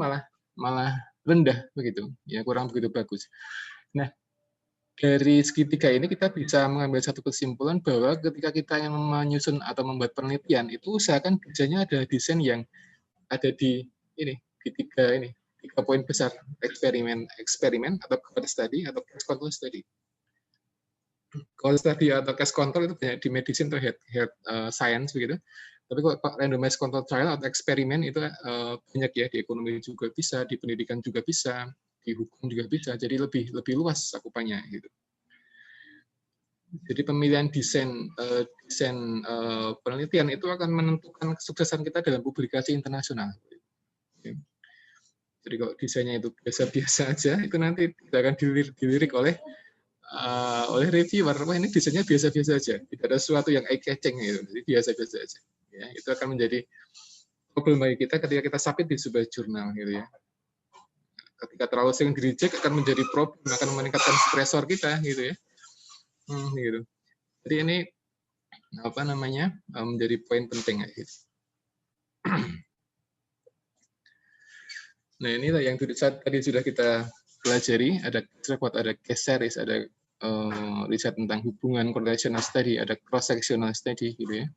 malah rendah begitu, ya kurang begitu bagus. Nah, dari segitiga ini kita bisa mengambil satu kesimpulan bahwa ketika kita yang menyusun atau membuat penelitian itu usahakan desainnya ada desain yang ada di 3 poin besar, eksperimen atau case study atau case control study. Case study atau case control itu banyak di medicine atau health science begitu. Tapi kalau randomized control trial atau eksperimen itu banyak ya, di ekonomi juga bisa, di pendidikan juga bisa, di hukum juga bisa, jadi lebih luas cakupannya gitu. Jadi pemilihan desain penelitian itu akan menentukan kesuksesan kita dalam publikasi internasional. Jadi kalau desainnya itu biasa-biasa aja, itu nanti tidak akan dilirik oleh reviewer. Wah, ini desainnya biasa-biasa aja, tidak ada sesuatu yang eye-catching gitu, jadi biasa-biasa aja. Ya, itu akan menjadi problem bagi kita ketika kita submit di sebuah jurnal gitu ya. Ketika terlalu sering di-reject akan menjadi problem, akan meningkatkan stresor kita gitu ya. Gitu. Jadi ini menjadi poin penting gitu. Nah, inilah yang tadi sudah kita pelajari, ada report, ada case series, ada riset tentang hubungan, correlational study, ada cross-sectional study gitu ya.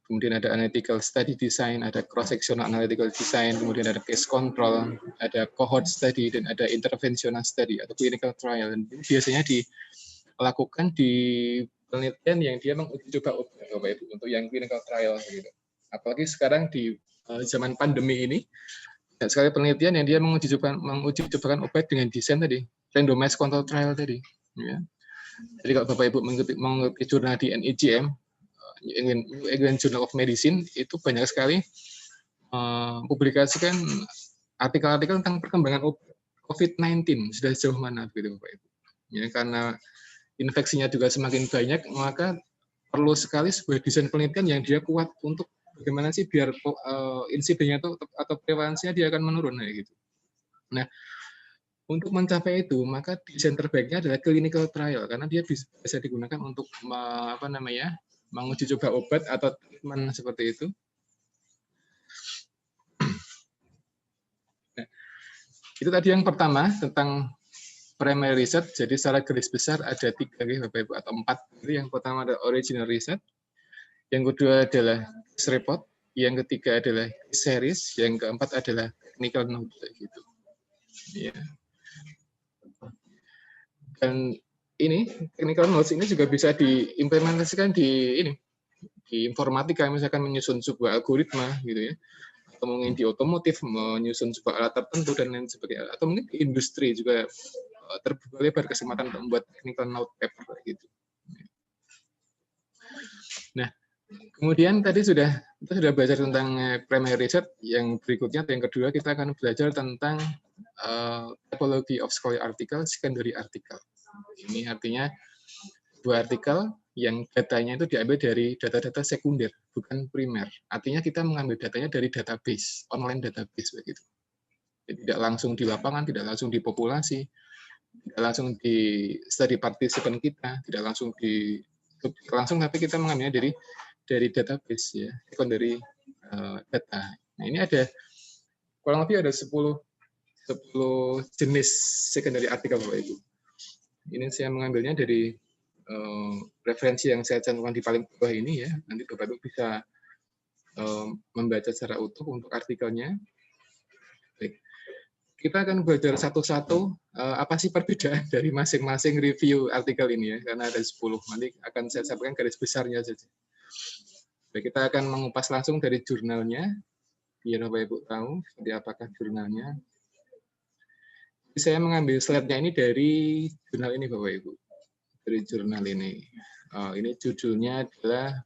Kemudian ada analytical study design, ada cross-sectional analytical design, kemudian ada case control, ada cohort study, dan ada interventional study atau clinical trial. Dan biasanya dilakukan di penelitian yang dia menguji coba obat, Bapak Ibu, untuk yang clinical trial gitu. Apalagi sekarang di zaman pandemi ini, banyak sekali penelitian yang dia menguji cobakan obat dengan desain tadi, randomized control trial tadi. Ya. Jadi kalau Bapak Ibu mengikuti jurnal di NEJM, New England Journal of Medicine, itu banyak sekali publikasikan artikel-artikel tentang perkembangan COVID-19 sudah sejauh mana, begitu Bapak Ibu. Ya, karena infeksinya juga semakin banyak, maka perlu sekali sebuah desain penelitian yang dia kuat untuk bagaimana sih biar insidennya atau prevalensinya dia akan menurun gitu. Nah, untuk mencapai itu, maka desain terbaiknya adalah clinical trial karena dia bisa digunakan untuk menguji coba obat atau treatment seperti itu. Nah, itu tadi yang pertama tentang primary research. Jadi secara garis besar ada 3 Bapak Ibu atau 4. Jadi yang pertama adalah original research, yang kedua adalah case report, yang ketiga adalah series, yang keempat adalah technical note gitu. Ya. Dan ini technical notes ini juga bisa diimplementasikan di informatika, misalkan menyusun sebuah algoritma gitu ya, atau mungkin di otomotif menyusun sebuah alat tertentu dan lain sebagainya, atau mungkin di industri juga terbuka lebar kesempatan untuk membuat technical note paper gitu. Nah, kemudian tadi kita sudah belajar tentang primary research. Yang berikutnya, yang kedua, kita akan belajar tentang typology of scholarly article, secondary article. Ini artinya sebuah artikel yang datanya itu diambil dari data-data sekunder, bukan primer. Artinya kita mengambil datanya dari database, online database begitu. Jadi tidak langsung di lapangan, tidak langsung di populasi, tidak langsung di study participant kita, tidak langsung tapi kita mengambilnya dari database ya, secondary data. Nah, ini ada kurang lebih ada 10 jenis secondary artikel Bapak Ibu. Ini saya mengambilnya dari referensi yang saya cantumkan di paling bawah ini ya. Nanti Bapak Ibu bisa membaca secara utuh untuk artikelnya. Baik. Kita akan belajar satu-satu apa sih perbedaan dari masing-masing review artikel ini ya, karena ada 10. Nanti akan saya sampaikan garis besarnya saja. Baik, kita akan mengupas langsung dari jurnalnya, biar Bapak Ibu tahu seperti apakah jurnalnya. Saya mengambil slide-nya ini dari jurnal ini Bapak Ibu. Dari jurnal ini. Ini judulnya adalah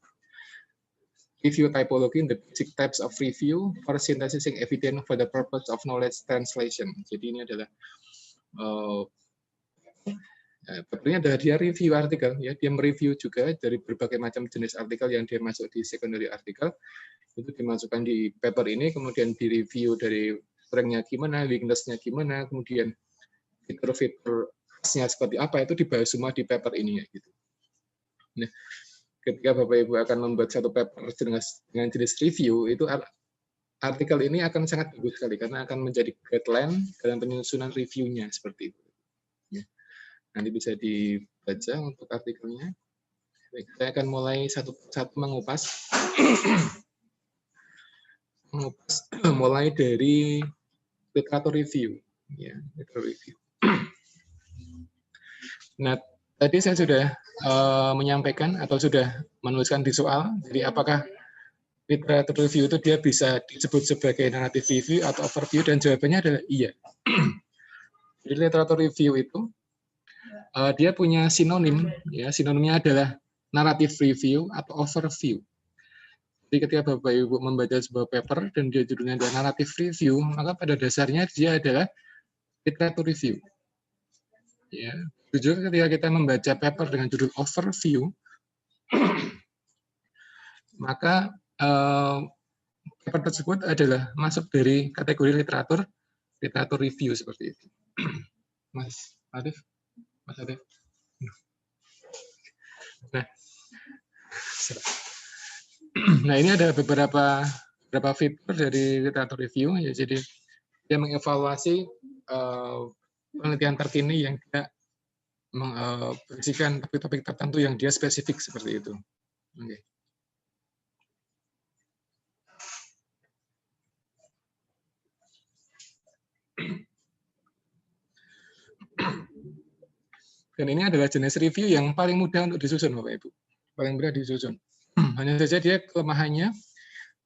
review typology, the basic types of review for synthesizing evidence for the purpose of knowledge translation. Jadi ini adalah papernya adalah dia review artikel, ya, dia mereview juga dari berbagai macam jenis artikel yang dia masuk di secondary artikel, itu dimasukkan di paper ini, kemudian direview dari strength-nya gimana, weakness-nya gimana, kemudian fitur-fiturnya seperti apa, itu dibahas semua di paper ini, ya, gitu. Nah, ketika Bapak Ibu akan membuat satu paper dengan jenis review, itu artikel ini akan sangat bagus sekali karena akan menjadi guideline dalam penyusunan reviewnya seperti itu. Ya. Nanti bisa dibaca untuk artikelnya. Baik, saya akan mulai satu-satu mengupas. Mulai dari literatur review. Ya, literatur review. Nah, tadi saya sudah menyampaikan atau sudah menuliskan di soal, jadi apakah literatur review itu dia bisa disebut sebagai narrative review atau overview, dan jawabannya adalah iya. Jadi literatur review itu dia punya sinonim, ya, sinonimnya adalah narrative review atau overview. Jadi ketika Bapak Ibu membaca sebuah paper dan dia judulnya adalah narrative review, maka pada dasarnya dia adalah literatur review. Ya, jujur ketika kita membaca paper dengan judul overview, maka paper tersebut adalah masuk dari kategori literatur review seperti itu. Mas Arif. Nah, ini ada beberapa fitur dari literatur review, ya. Jadi dia mengevaluasi penelitian terkini yang tidak berisikan topik-topik tertentu yang dia spesifik seperti itu. Okay. Dan ini adalah jenis review yang paling mudah untuk disusun, Bapak Ibu. Paling mudah disusun. Hanya saja dia kelemahannya,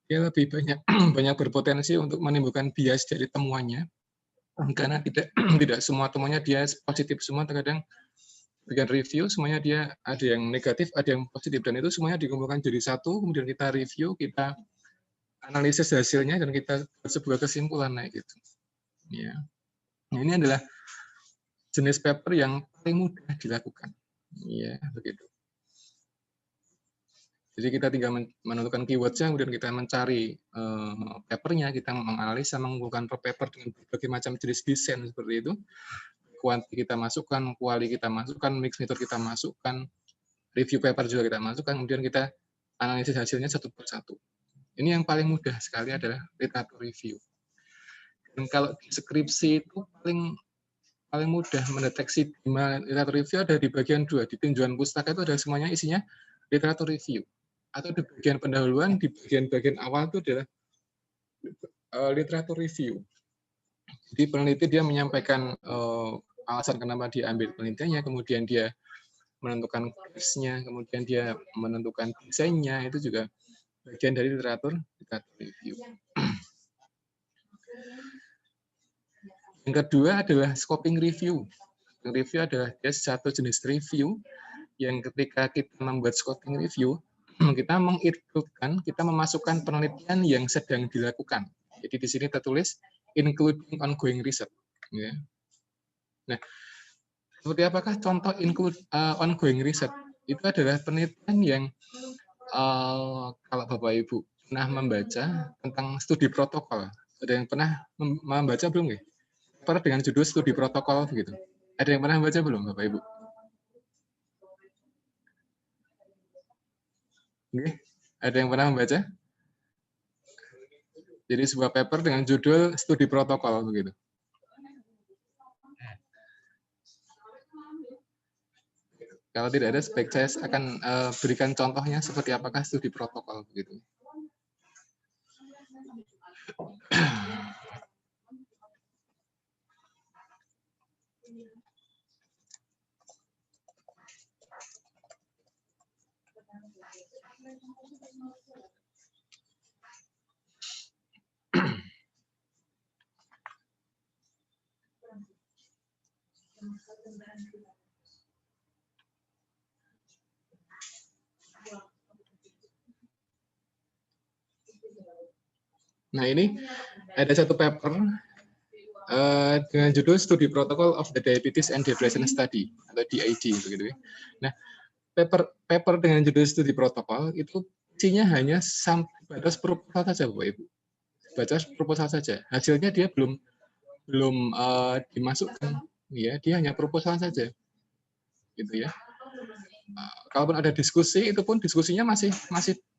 dia lebih banyak berpotensi untuk menimbulkan bias dari temuannya. Karena tidak semua temuannya dia positif semua, terkadang bagian review semuanya dia ada yang negatif, ada yang positif, dan itu semuanya dikumpulkan jadi satu, kemudian kita review, kita analisis hasilnya, dan kita buat sebuah kesimpulan, nah, gitu. Ya. Nah, ini adalah jenis paper yang paling mudah dilakukan. Ya, begitu. Jadi kita tinggal menentukan keyword-nya, kemudian kita mencari papernya, kita menganalisa, mengumpulkan per paper dengan berbagai macam jenis desain seperti itu. Kuanti kita masukkan, kuali kita masukkan, mix method kita masukkan, review paper juga kita masukkan, kemudian kita analisis hasilnya satu persatu. Ini yang paling mudah sekali adalah literatur review. Dan kalau deskripsi itu paling mudah mendeteksi literatur review ada di bagian 2, di tinjauan pustaka itu ada semuanya isinya literatur review. Atau di bagian pendahuluan, di bagian awal itu adalah literatur review. Jadi peneliti dia menyampaikan alasan kenapa dia ambil penelitiannya, kemudian dia menentukan case-nya, kemudian dia menentukan desainnya, itu juga bagian dari literatur review. Yang kedua adalah scoping review. Review adalah satu jenis review yang ketika kita membuat scoping review, kita mengincludekan, kita memasukkan penelitian yang sedang dilakukan. Jadi di sini tertulis including ongoing research. Ya. Nah, seperti apakah contoh include ongoing research? Itu adalah penelitian yang kalau Bapak Ibu pernah membaca tentang studi protokol. Ada yang pernah membaca belum? Pernah dengan judul studi protokol begitu. Ada yang pernah membaca belum, Bapak Ibu? Oke. Ada yang pernah membaca? Jadi sebuah paper dengan judul studi protokol begitu. Kalau tidak ada, sebaik saya akan berikan contohnya seperti apakah studi protokol begitu. Nah, ini ada satu paper dengan judul Studi Protocol of the Diabetes and Depression Study atau DID begitu ya. Nah, paper dengan judul Studi Protokol itu isinya hanya batas proposal saja, Bapak Ibu. Batas proposal saja. Hasilnya dia belum dimasukkan, ya, dia hanya proposal saja. Gitu ya. Kalaupun ada diskusi, itu pun diskusinya masih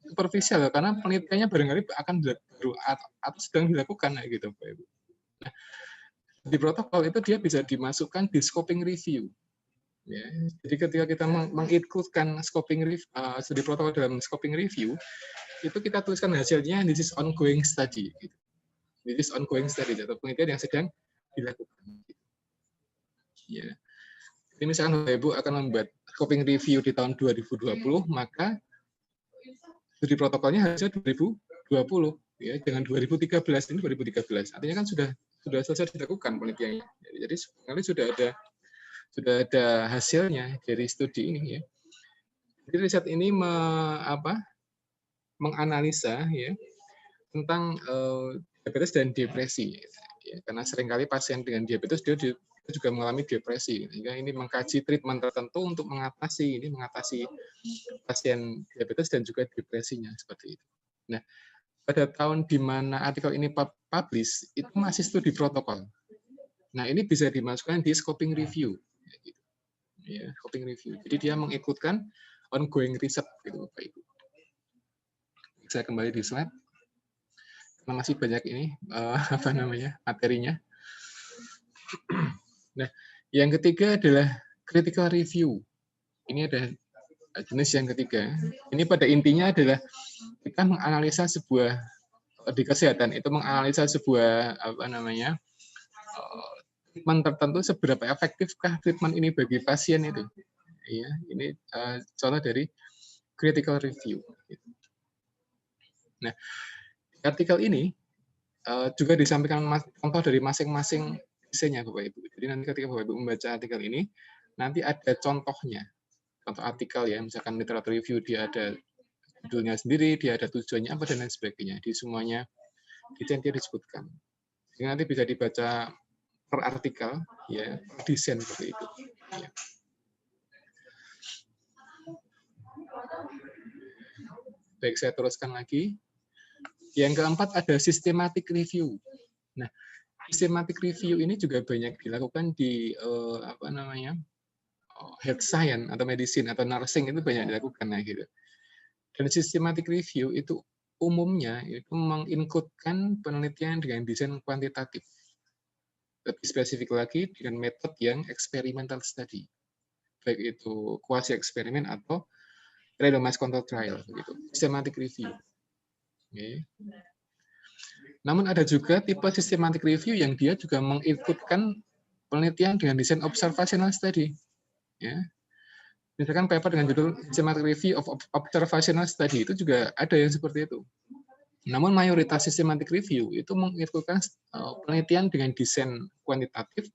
superficial karena penelitiannya barangkali akan baru atau sedang dilakukan gitu, Bapak Ibu. Nah, di protokol itu dia bisa dimasukkan di scoping review. Ya, jadi ketika kita mengincludekan scoping review, studi protokol dalam scoping review, itu kita tuliskan hasilnya this is ongoing study. Gitu. This is ongoing study atau penelitian yang sedang dilakukan. Ya. Jadi misalkan Bapak Ibu akan membuat scoping review di tahun 2020, maka studi protokolnya harusnya 2020, ya, jangan 2013. Ini 2013. Artinya kan sudah selesai dilakukan penelitiannya. Jadi sebenarnya sudah ada hasilnya dari studi ini, ya. Jadi riset ini menganalisa, ya, tentang diabetes dan depresi, ya, karena seringkali pasien dengan diabetes dia juga mengalami depresi, sehingga ini mengkaji treatment tertentu untuk mengatasi pasien diabetes dan juga depresinya seperti itu. Nah, pada tahun di mana artikel ini publish itu masih studi protokol. Nah, ini bisa dimasukkan di scoping review. Ya, scoping review. Jadi dia mengikutkan ongoing research gitu, Bapak Ibu. Saya kembali di slide. Karena masih banyak ini materinya. Nah, yang ketiga adalah critical review. Ini ada jenis yang ketiga. Ini pada intinya adalah kita menganalisa sebuah di kesehatan itu menganalisa sebuah treatment tertentu seberapa efektifkah treatment ini bagi pasien itu. Ya, ini contoh dari critical review. Nah, artikel ini juga disampaikan contoh dari masing-masing desainnya, Bapak Ibu. Jadi nanti ketika Bapak Ibu membaca artikel ini, nanti ada contohnya, contoh artikel ya, misalkan literatur review dia ada judulnya sendiri, dia ada tujuannya apa dan lain sebagainya. Di semuanya desain dia disebutkan. Jadi nanti bisa dibaca per artikel, ya, per desain seperti itu. Ya. Baik, saya teruskan lagi. Yang keempat ada systematic review. Nah, systematic review ini juga banyak dilakukan di health science atau medicine atau nursing, itu banyak dilakukan gitu. Dan systematic review itu umumnya itu mengincludekan penelitian dengan desain kuantitatif. Lebih spesifik lagi dengan metode yang experimental study. Baik itu quasi eksperimen atau randomized control trial gitu. Systematic review. Okay. Namun ada juga tipe systematic review yang dia juga mengikutkan penelitian dengan desain observational study. Ya. Misalkan paper dengan judul Systematic Review of Observational Study itu juga ada yang seperti itu. Namun mayoritas systematic review itu mengikutkan penelitian dengan desain kuantitatif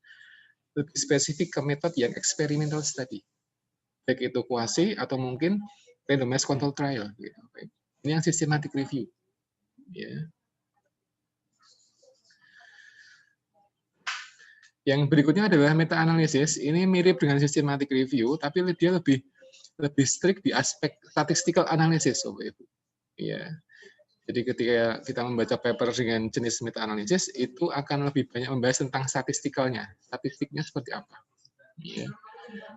lebih spesifik ke metode yang experimental study. Baik itu quasi atau mungkin randomized control trial. Ini yang systematic review. Ya. Yang berikutnya adalah meta-analisis. Ini mirip dengan systematic review, tapi dia lebih strict di aspek statistical analysis, Bapak Ibu. Ya. Jadi ketika kita membaca paper dengan jenis meta-analisis, itu akan lebih banyak membahas tentang statistikalnya. Statistiknya seperti apa. Ya.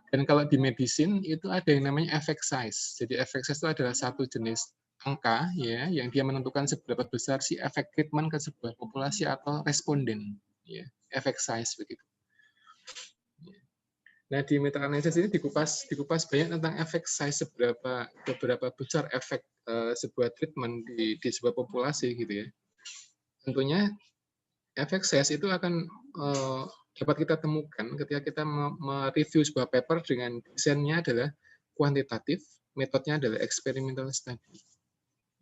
Dan kalau di medicine, itu ada yang namanya effect size. Jadi effect size itu adalah satu jenis angka ya yang dia menentukan seberapa besar si efek treatment ke sebuah populasi atau responden, ya, efek size begitu. Nah, di meta-analisis ini dikupas banyak tentang efek size, seberapa besar efek sebuah treatment di sebuah populasi gitu ya. Tentunya efek size itu akan dapat kita temukan ketika kita mereview sebuah paper dengan desainnya adalah kuantitatif, metodenya adalah experimental study.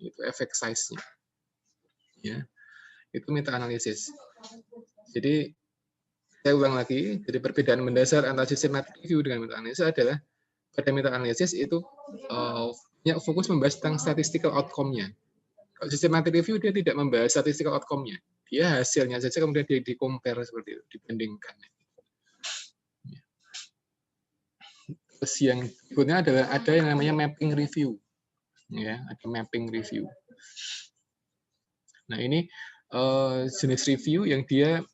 Itu efek size-nya. Ya. Itu meta-analisis. Jadi saya ulang lagi, jadi perbedaan mendasar antara systematic review dengan meta-analisis adalah pada meta-analisis itu fokus membahas tentang statistical outcome-nya. Kalau systematic review dia tidak membahas statistical outcome-nya. Dia hasilnya saja kemudian dia di-compare seperti itu, dibandingkan. Terus yang berikutnya adalah ada yang namanya mapping review. Ya, ada mapping review. Nah, ini jenis review yang dia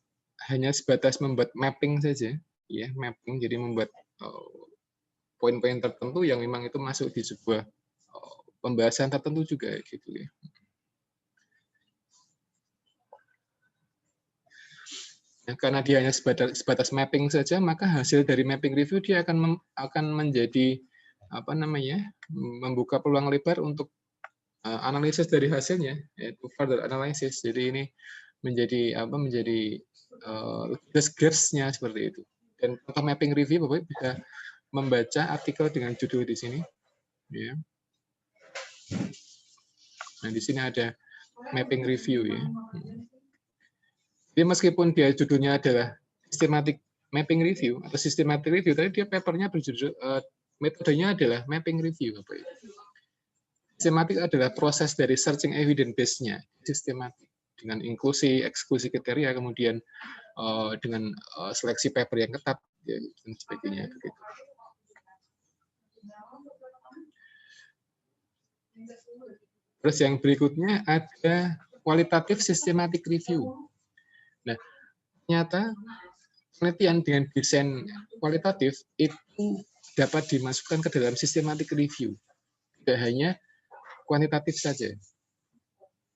hanya sebatas membuat mapping saja, ya, mapping, jadi membuat poin-poin tertentu yang memang itu masuk di sebuah pembahasan tertentu juga, gitu ya. Ya, karena dia hanya sebatas mapping saja, maka hasil dari mapping review dia akan menjadi apa namanya, membuka peluang lebar untuk analisis dari hasilnya, yaitu further analysis. Jadi ini menjadi apa? Menjadi gears-nya seperti itu. Dan untuk mapping review, Bapak bisa membaca artikel dengan judul di sini. Ya. Nah, di sini ada mapping review ya. Jadi meskipun dia judulnya adalah systematic mapping review atau systematic review, tapi dia papernya berjudul metodenya adalah mapping review, Bapak. Sistematik adalah proses dari searching evidence base-nya, sistematik dengan inklusi, eksklusi kriteria, kemudian dengan seleksi paper yang ketat ya, dan sebagainya. Begitu. Terus yang berikutnya ada kualitatif systematic review. Nah, ternyata penelitian dengan desain kualitatif itu dapat dimasukkan ke dalam systematic review. Tidak hanya kuantitatif saja.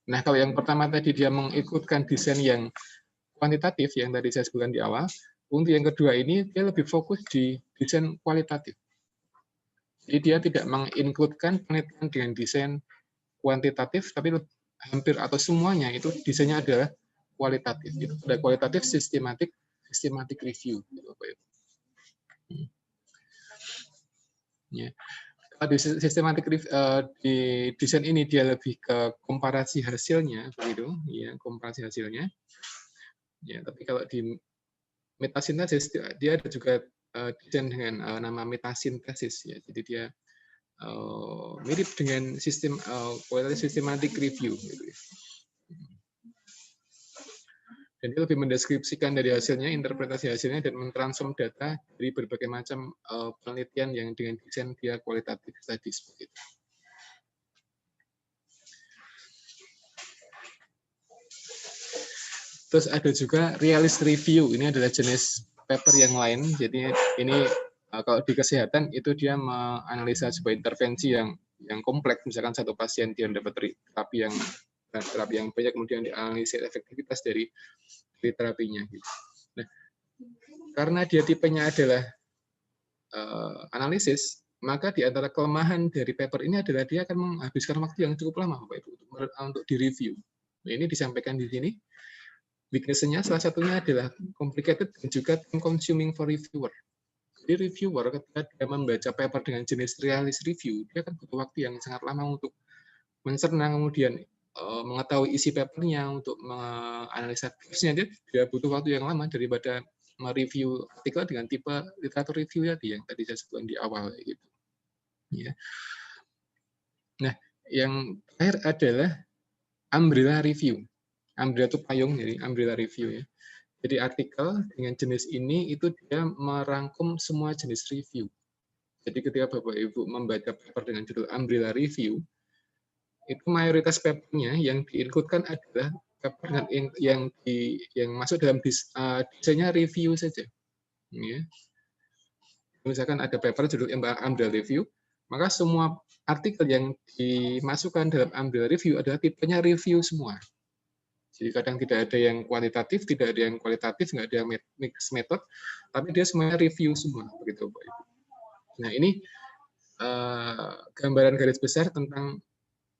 Nah, kalau yang pertama tadi dia mengikutkan desain yang kuantitatif, yang tadi saya sebutkan di awal, untuk yang kedua ini dia lebih fokus di desain kualitatif. Jadi dia tidak menginkludkan penelitian dengan desain kuantitatif, tapi hampir atau semuanya itu desainnya adalah kualitatif. Itu ada kualitatif systematic review. Ya. Di systematic di desain ini dia lebih ke komparasi hasilnya, begitu, ya, komparasi hasilnya. Ya, tapi kalau di metasintesis dia ada juga desain dengan nama metasintesis, ya. Jadi dia mirip dengan sistem systematic review, gitu ya. Dan dia lebih mendeskripsikan dari hasilnya, interpretasi hasilnya, dan mentransform data dari berbagai macam penelitian yang dengan desain dia kualitatif tadi seperti itu. Terus ada juga realist review. Ini adalah jenis paper yang lain. Jadi ini kalau di kesehatan itu dia menganalisa sebuah intervensi yang kompleks. Misalkan satu pasien dia dapat terapi yang banyak, kemudian dianalisis efektivitas dari terapinya. Nah, karena dia tipenya adalah analisis, maka di antara kelemahan dari paper ini adalah dia akan menghabiskan waktu yang cukup lama, Bapak Ibu, untuk direview. Nah, ini disampaikan di sini. Weakness-nya salah satunya adalah complicated dan juga time consuming for reviewer. Jadi reviewer ketika dia membaca paper dengan jenis realist review, dia akan butuh waktu yang sangat lama untuk mencerna, kemudian mengetahui isi papernya, untuk menganalisa tipsnya, dia butuh waktu yang lama daripada mereview artikel dengan tipe literatur review tadi yang tadi saya sebutkan di awal, gitu. Ya. Nah, yang terakhir adalah umbrella review. Umbrella itu payung, jadi umbrella review ya. Jadi artikel dengan jenis ini itu dia merangkum semua jenis review. Jadi ketika Bapak Ibu membaca paper dengan judul umbrella review, itu mayoritas papernya yang diinkluskan adalah paper yang masuk dalam desainnya review saja. Ya. Misalkan ada paper judul umbrella review, maka semua artikel yang dimasukkan dalam umbrella review adalah tipenya review semua. Jadi kadang tidak ada yang kuantitatif, tidak ada yang kualitatif, nggak ada yang mix method, tapi dia semuanya review semua, begitu Pak Ibu. Nah, ini gambaran garis besar tentang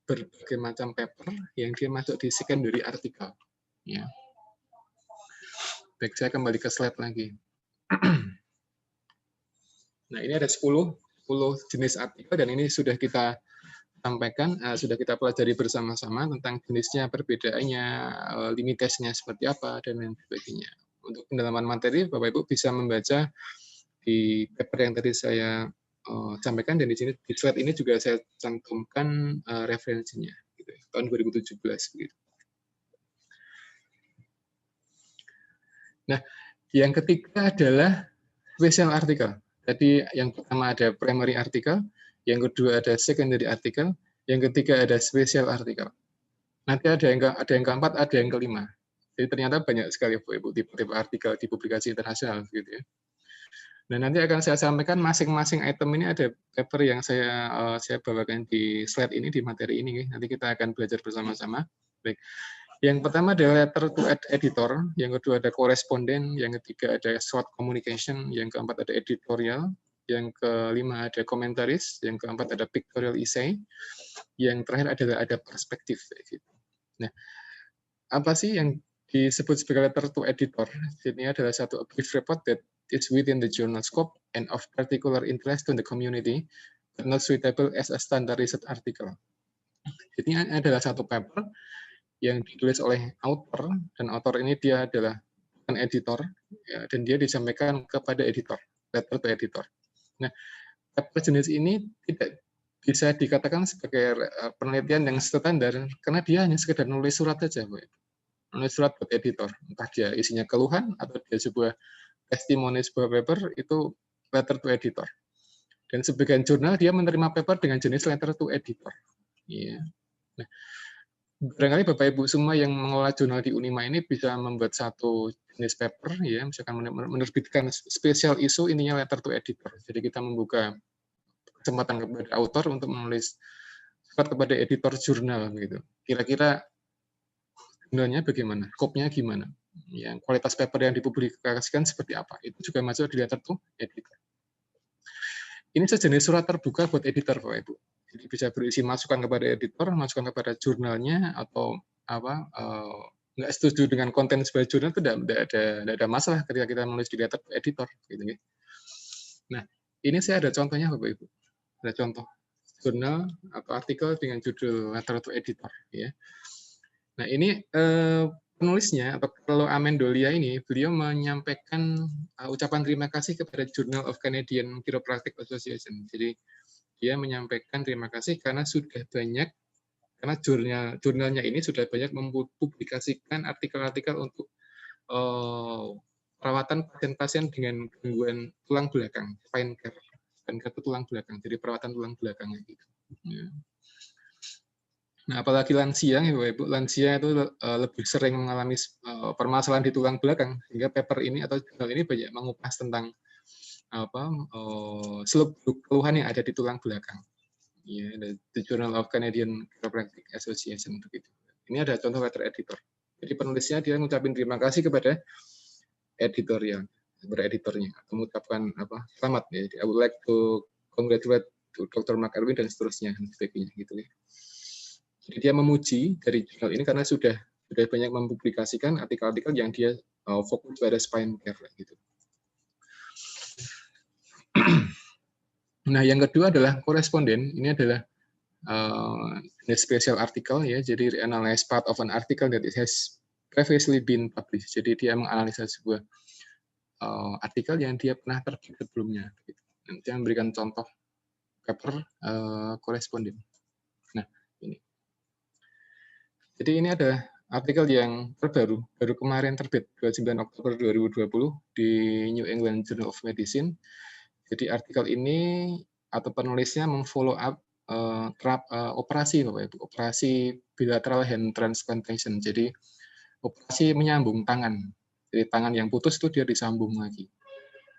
berbagai macam paper yang dia masuk di secondary artikel. Ya. Baik, saya kembali ke slide lagi. Nah, ini ada 10 jenis artikel, dan ini sudah kita sampaikan, sudah kita pelajari bersama-sama tentang jenisnya, perbedaannya, limitasinya seperti apa, dan lain sebagainya. Untuk pendalaman materi, Bapak Ibu bisa membaca di paper yang tadi saya sampaikan, dan di sini di slide ini juga saya cantumkan referensinya. gitu, tahun 2017 begitu. Nah, yang ketiga adalah special article. Jadi yang pertama ada primary article, yang kedua ada secondary article, yang ketiga ada special article. Nanti ada yang keempat, ada yang kelima. Jadi ternyata banyak sekali Ibu tipe-tipe artikel di publikasi internasional gitu ya. Nah, nanti akan saya sampaikan masing-masing item ini ada paper yang saya bawakan di slide ini, di materi ini. Nanti kita akan belajar bersama-sama. Baik. Yang pertama adalah letter to editor, yang kedua ada koresponden, yang ketiga ada short communication, yang keempat ada editorial, yang kelima ada komentaris, yang keempat ada pictorial essay, yang terakhir adalah ada perspektif. Nah, apa sih yang disebut sebagai letter to editor? Ini adalah satu brief report that is within the journal scope and of particular interest to the community, but not suitable as a standard research article. Jadi ini adalah satu paper yang ditulis oleh author, dan author ini dia adalah editor, ya, dan dia disampaikan kepada editor, letter to editor. Nah, paper jenis ini tidak bisa dikatakan sebagai penelitian yang standar, karena dia hanya sekedar nulis surat saja, Bu. Nulis surat buat editor, entah dia isinya keluhan, atau dia sebuah testimoni sebuah paper, itu letter to editor. Dan sebagian jurnal dia menerima paper dengan jenis letter to editor. Ya. Nah, barangkali Bapak Ibu semua yang mengelola jurnal di Unima ini bisa membuat satu jenis paper, ya, misalkan menerbitkan special issue, intinya letter to editor. Jadi kita membuka kesempatan kepada author untuk menulis surat kepada editor jurnal, gitu. Kira-kira jurnalnya bagaimana, scope-nya gimana, yang kualitas paper yang dipublikasikan seperti apa, itu juga masuk di letter to editor. Ini sejenis surat terbuka buat editor, Bapak Ibu. Jadi bisa berisi masukan kepada editor, masukan kepada jurnalnya, atau apa nggak setuju dengan konten sebuah jurnal, itu tidak ada masalah ketika kita menulis di letter to editor. Gitu. Nah, ini saya ada contohnya, Bapak Ibu. Ada contoh jurnal atau artikel dengan judul letter to editor. Ya. Nah, ini penulisnya atau Carlo Amendolia ini, beliau menyampaikan ucapan terima kasih kepada Journal of Canadian Chiropractic Association. Jadi dia menyampaikan terima kasih karena sudah banyak, karena jurnalnya ini sudah banyak mempublikasikan artikel-artikel untuk perawatan pasien-pasien dengan gangguan tulang belakang, spine care. Spine care itu tulang belakang, jadi perawatan tulang belakang gitu. Ya. Nah, apalagi lansia, ya Bapak Ibu, lansia itu lebih sering mengalami permasalahan di tulang belakang, sehingga paper ini atau jurnal ini banyak mengupas tentang seluk-beluk keluhan yang ada di tulang belakang. Ya, The Journal of Canadian Chiropractic Association begitu. Ini ada contoh letter editor. Jadi penulisnya dia mengucapkan terima kasih kepada editorial, kepada editornya, atau mengucapkan selamat ya. I would like to congratulate to Dr. Mark Erwin dan seterusnya, dan sebagainya gitu ya. Jadi dia memuji dari jurnal ini karena sudah banyak mempublikasikan artikel-artikel yang dia fokus pada spine care gitu. Nah, yang kedua adalah koresponden. Ini adalah special article ya. Jadi analyze part of an article that it has previously been published. Jadi dia menganalisa sebuah artikel yang dia pernah terbit sebelumnya. Gitu. Dan dia memberikan contoh paper koresponden. Nah, ini. Jadi ini adalah artikel yang terbaru, baru kemarin terbit 29 Oktober 2020 di New England Journal of Medicine. Jadi artikel ini atau penulisnya memfollow up operasi, Bapak Ibu, operasi bilateral hand transplantation. Jadi operasi menyambung tangan. Jadi tangan yang putus itu dia disambung lagi.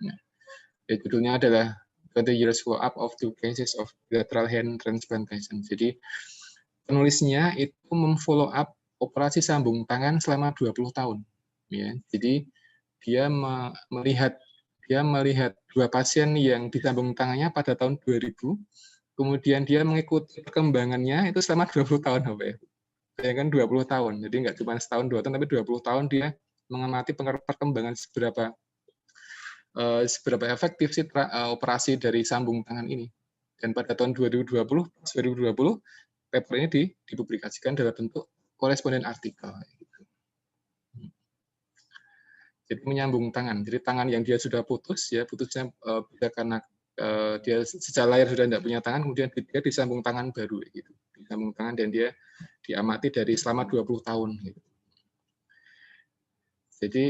Nah, judulnya adalah 20 years follow-up of 2 cases of bilateral hand transplantation. Jadi penulisnya itu memfollow up operasi sambung tangan selama 20 tahun. Ya, jadi dia melihat 2 pasien yang disambung tangannya pada tahun 2000, kemudian dia mengikuti perkembangannya itu selama 20 tahun, Bapak ya. Bayangkan 20 tahun, jadi nggak cuma setahun, 2 tahun, tapi 20 tahun dia mengamati perkembangan seberapa efektif sih operasi dari sambung tangan ini. Dan pada tahun 2020, paper ini dipublikasikan dalam bentuk koresponden artikel. Jadi menyambung tangan. Jadi tangan yang dia sudah putus, ya putusnya bisa karena dia sejak lahir sudah tidak punya tangan, kemudian dia disambung tangan baru, gitu. Disambung tangan dan dia diamati dari selama 20 tahun. Gitu. Jadi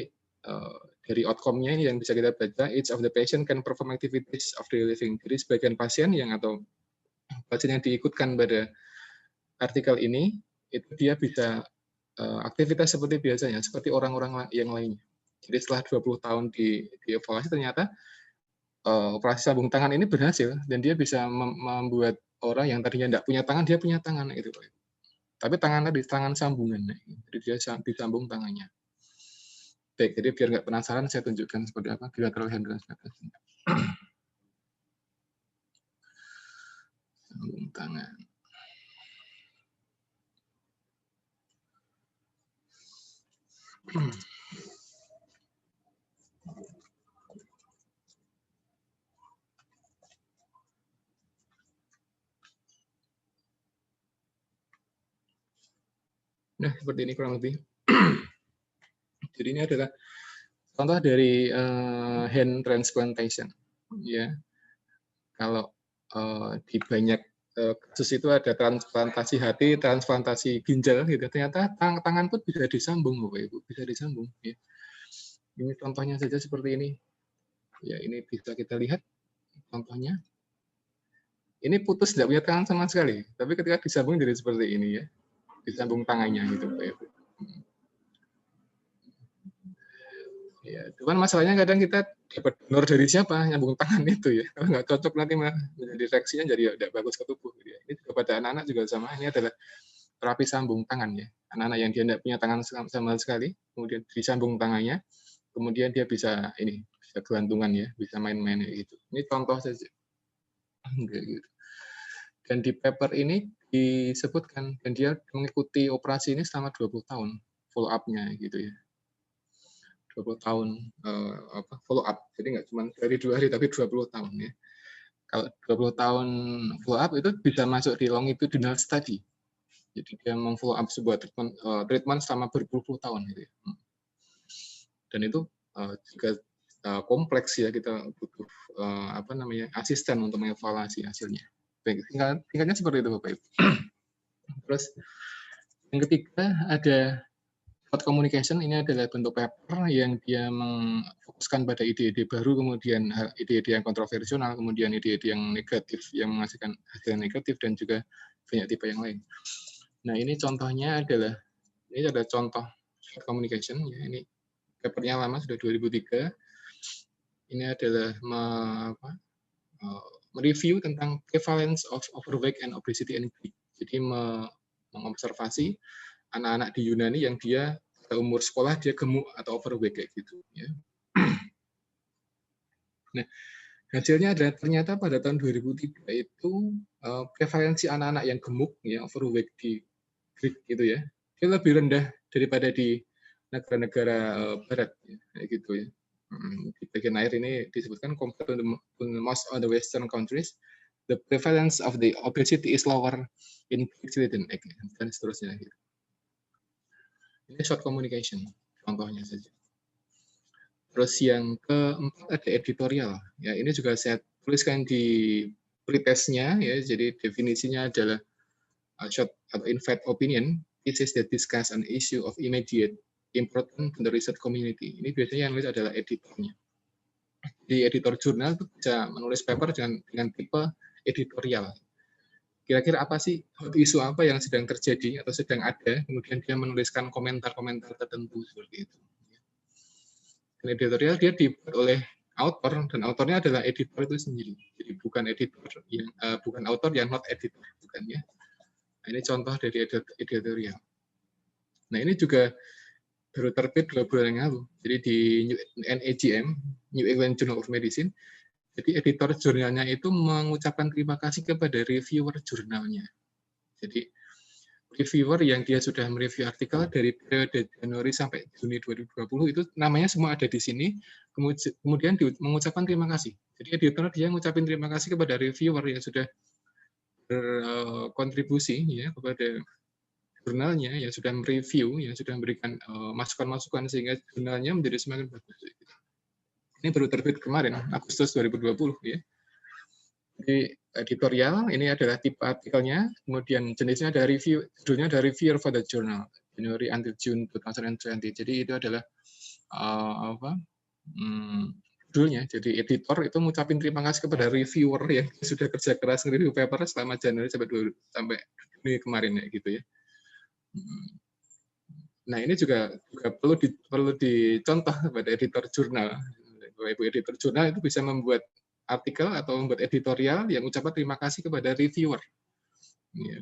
dari outcome-nya yang bisa kita baca, each of the patient can perform activities of daily living. Jadi sebagian pasien atau pasien yang diikutkan pada artikel ini, itu dia bisa aktivitas seperti biasanya, seperti orang-orang yang lainnya. Jadi setelah 20 tahun dievaluasi, ternyata operasi sambung tangan ini berhasil, dan dia bisa membuat orang yang tadinya tidak punya tangan, dia punya tangan. Gitu. Tapi tangan tadi, tangan sambungan. Jadi dia disambung tangannya. Baik, jadi biar nggak penasaran, saya tunjukkan seperti apa bilateral hand transplantation. Sambung tangan. Nah, seperti ini kurang lebih. Jadi ini adalah contoh dari hand transplantation. Ya, kalau di banyak kasus itu ada transplantasi hati, transplantasi ginjal, gitu. Ternyata tangan pun bisa disambung, Bapak Ibu, bisa disambung. Ya. Ini contohnya saja seperti ini. Ya, ini bisa kita lihat contohnya. Ini putus, tidak punya tangan sama sekali, tapi ketika disambung jadi seperti ini ya, disambung tangannya gitu, Bapak Ibu. Ya, cuman masalahnya kadang kita dapat donor dari siapa, nyambung tangan itu ya. Kalau nggak cocok nanti malah menjadi reaksinya jadi tidak bagus ke tubuh. Gitu ya. Ini juga pada anak-anak juga sama. Ini adalah terapi sambung tangan ya. Anak-anak yang dia tidak punya tangan sama sekali, kemudian disambung tangannya, kemudian dia bisa bisa gelantungan ya, bisa main-main gitu. Ini contoh saja. Gitu. Dan di paper ini disebutkan, dan dia mengikuti operasi ini selama 20 tahun follow up-nya gitu ya. 20 tahun follow up. Jadi nggak cuma dari 2 hari, tapi 20 tahun ya. Kalau 20 tahun follow up itu bisa masuk di longitudinal study. Jadi dia memfollow up sebuah treatment selama berpuluh-puluh tahun gitu ya. Dan itu juga kompleks ya, kita butuh asisten untuk mengevaluasi hasilnya. Baik, tingkatnya seperti itu Bapak Ibu. Terus yang ketiga ada short communication. Ini adalah bentuk paper yang dia memfokuskan pada ide-ide baru, kemudian ide-ide yang kontroversial, kemudian ide-ide yang negatif, yang menghasilkan hasil negatif, dan juga banyak tipe yang lain. Nah, ini contohnya adalah, ini ada contoh short communication. Ya, ini papernya lama, sudah 2003. Ini adalah mereview tentang prevalence of overweight and obesity in Greek. Jadi mengobservasi anak-anak di Yunani yang dia pada umur sekolah dia gemuk atau overweight kayak gitu. Ya. Nah, hasilnya adalah ternyata pada tahun 2003 itu prevalensi anak-anak yang gemuk ya overweight di Greek gitu ya, dia lebih rendah daripada di negara-negara barat ya, kayak gitu ya. Di bagian akhir ini disebutkan compared to most of the Western countries, the prevalence of the obesity is lower in Sweden dan seterusnya. Gitu. Ini short communication, contohnya saja. Terus yang keempat ada editorial. Ya, ini juga saya tuliskan di pretestnya ya. Jadi definisinya adalah short atau in-fact opinion, thesis that discuss an issue of immediate important to the research community. Ini biasanya yang nulis adalah editornya. Di editor jurnal itu bisa menulis paper dengan tipe editorial. Kira-kira apa sih isu apa yang sedang terjadi atau sedang ada, kemudian dia menuliskan komentar-komentar tertentu seperti itu. Dan editorial dia dibuat oleh author, dan autornya adalah editor itu sendiri. Jadi bukan editor yang bukan author yang not editor, bukan ya. Nah, ini contoh dari editorial. Nah, ini juga baru terbit 2 bulan yang lalu. Jadi di NEJM, New England Journal of Medicine, jadi editor jurnalnya itu mengucapkan terima kasih kepada reviewer jurnalnya. Jadi reviewer yang dia sudah mereview artikel dari periode Januari sampai Juni 2020 itu namanya semua ada di sini, kemudian mengucapkan terima kasih. Jadi editor dia mengucapkan terima kasih kepada reviewer yang sudah berkontribusi ya kepada jurnalnya, yang sudah mereview, yang sudah memberikan masukan-masukan sehingga jurnalnya menjadi semakin bagus. Ini baru terbit kemarin, Agustus 2020 ya. Jadi editorial, ini adalah tipe artikelnya, kemudian jenisnya ada review, judulnya ada reviewer for the journal, January until June 2020. Jadi itu adalah judulnya. Jadi editor itu mengucapkan terima kasih kepada reviewer yang sudah kerja keras nge-review paper selama Januari sampai Juni kemarin ya gitu ya. Nah ini juga perlu dicontoh kepada editor jurnal. Ibu editor jurnal itu bisa membuat artikel atau membuat editorial yang ucapan terima kasih kepada reviewer. Ya.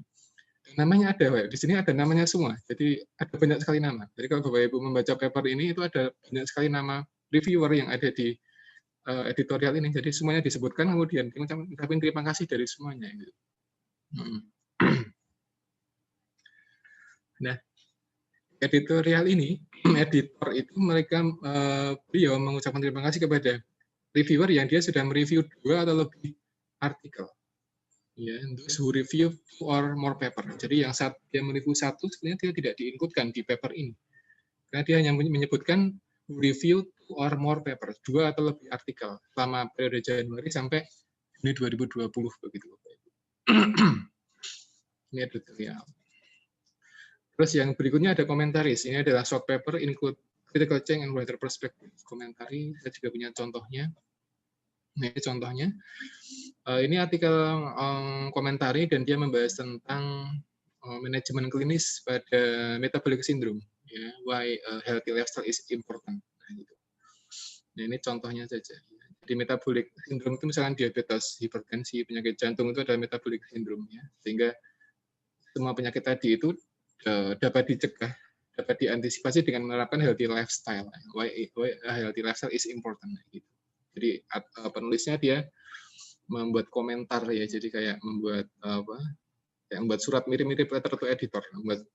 Namanya ada, di sini ada namanya semua. Jadi ada banyak sekali nama. Jadi kalau Bapak Ibu membaca paper ini itu ada banyak sekali nama reviewer yang ada di editorial ini. Jadi semuanya disebutkan kemudian ucapin terima kasih dari semuanya. Gitu. Nah, editorial ini, editor itu mereka beliau mengucapkan terima kasih kepada reviewer yang dia sudah mereview 2 atau lebih artikel. Ya, those who review 2 or more paper. Jadi yang dia mereview 1 sebenarnya dia tidak diinputkan di paper ini. Karena dia hanya menyebutkan review 2 or more paper, 2 atau lebih artikel selama periode Januari sampai Juni 2020 begitu. Ini editorial. Terus yang berikutnya ada komentaris. Ini adalah short paper include critical change and wider perspective. Komentari, saya juga punya contohnya. Nah, ini contohnya. Ini artikel komentari dan dia membahas tentang manajemen klinis pada metabolic syndrome. Ya, why healthy lifestyle is important. Nah, gitu. Nah, ini contohnya saja. Di metabolic syndrome itu misalkan diabetes, hipertensi, penyakit jantung itu adalah metabolic syndrome. Ya. Sehingga semua penyakit tadi itu dapat dicegah, dapat diantisipasi dengan menerapkan healthy lifestyle. Why healthy lifestyle is important. Gitu. Jadi penulisnya dia membuat komentar ya, jadi kayak membuat membuat surat mirip-mirip letter to editor, membuat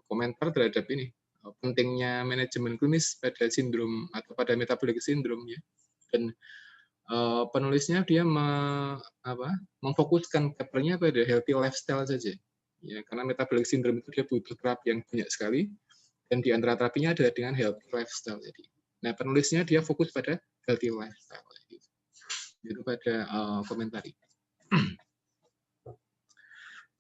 komentar terhadap ini pentingnya manajemen klinis pada sindrom atau pada metabolic syndrome ya. Dan penulisnya dia memfokuskan papernya pada healthy lifestyle saja. Ya, karena metabolic syndrome itu dia butuh terapi yang banyak sekali, dan di antara terapinya adalah dengan healthy lifestyle. Jadi, nah penulisnya dia fokus pada healthy lifestyle. Itu pada komentari.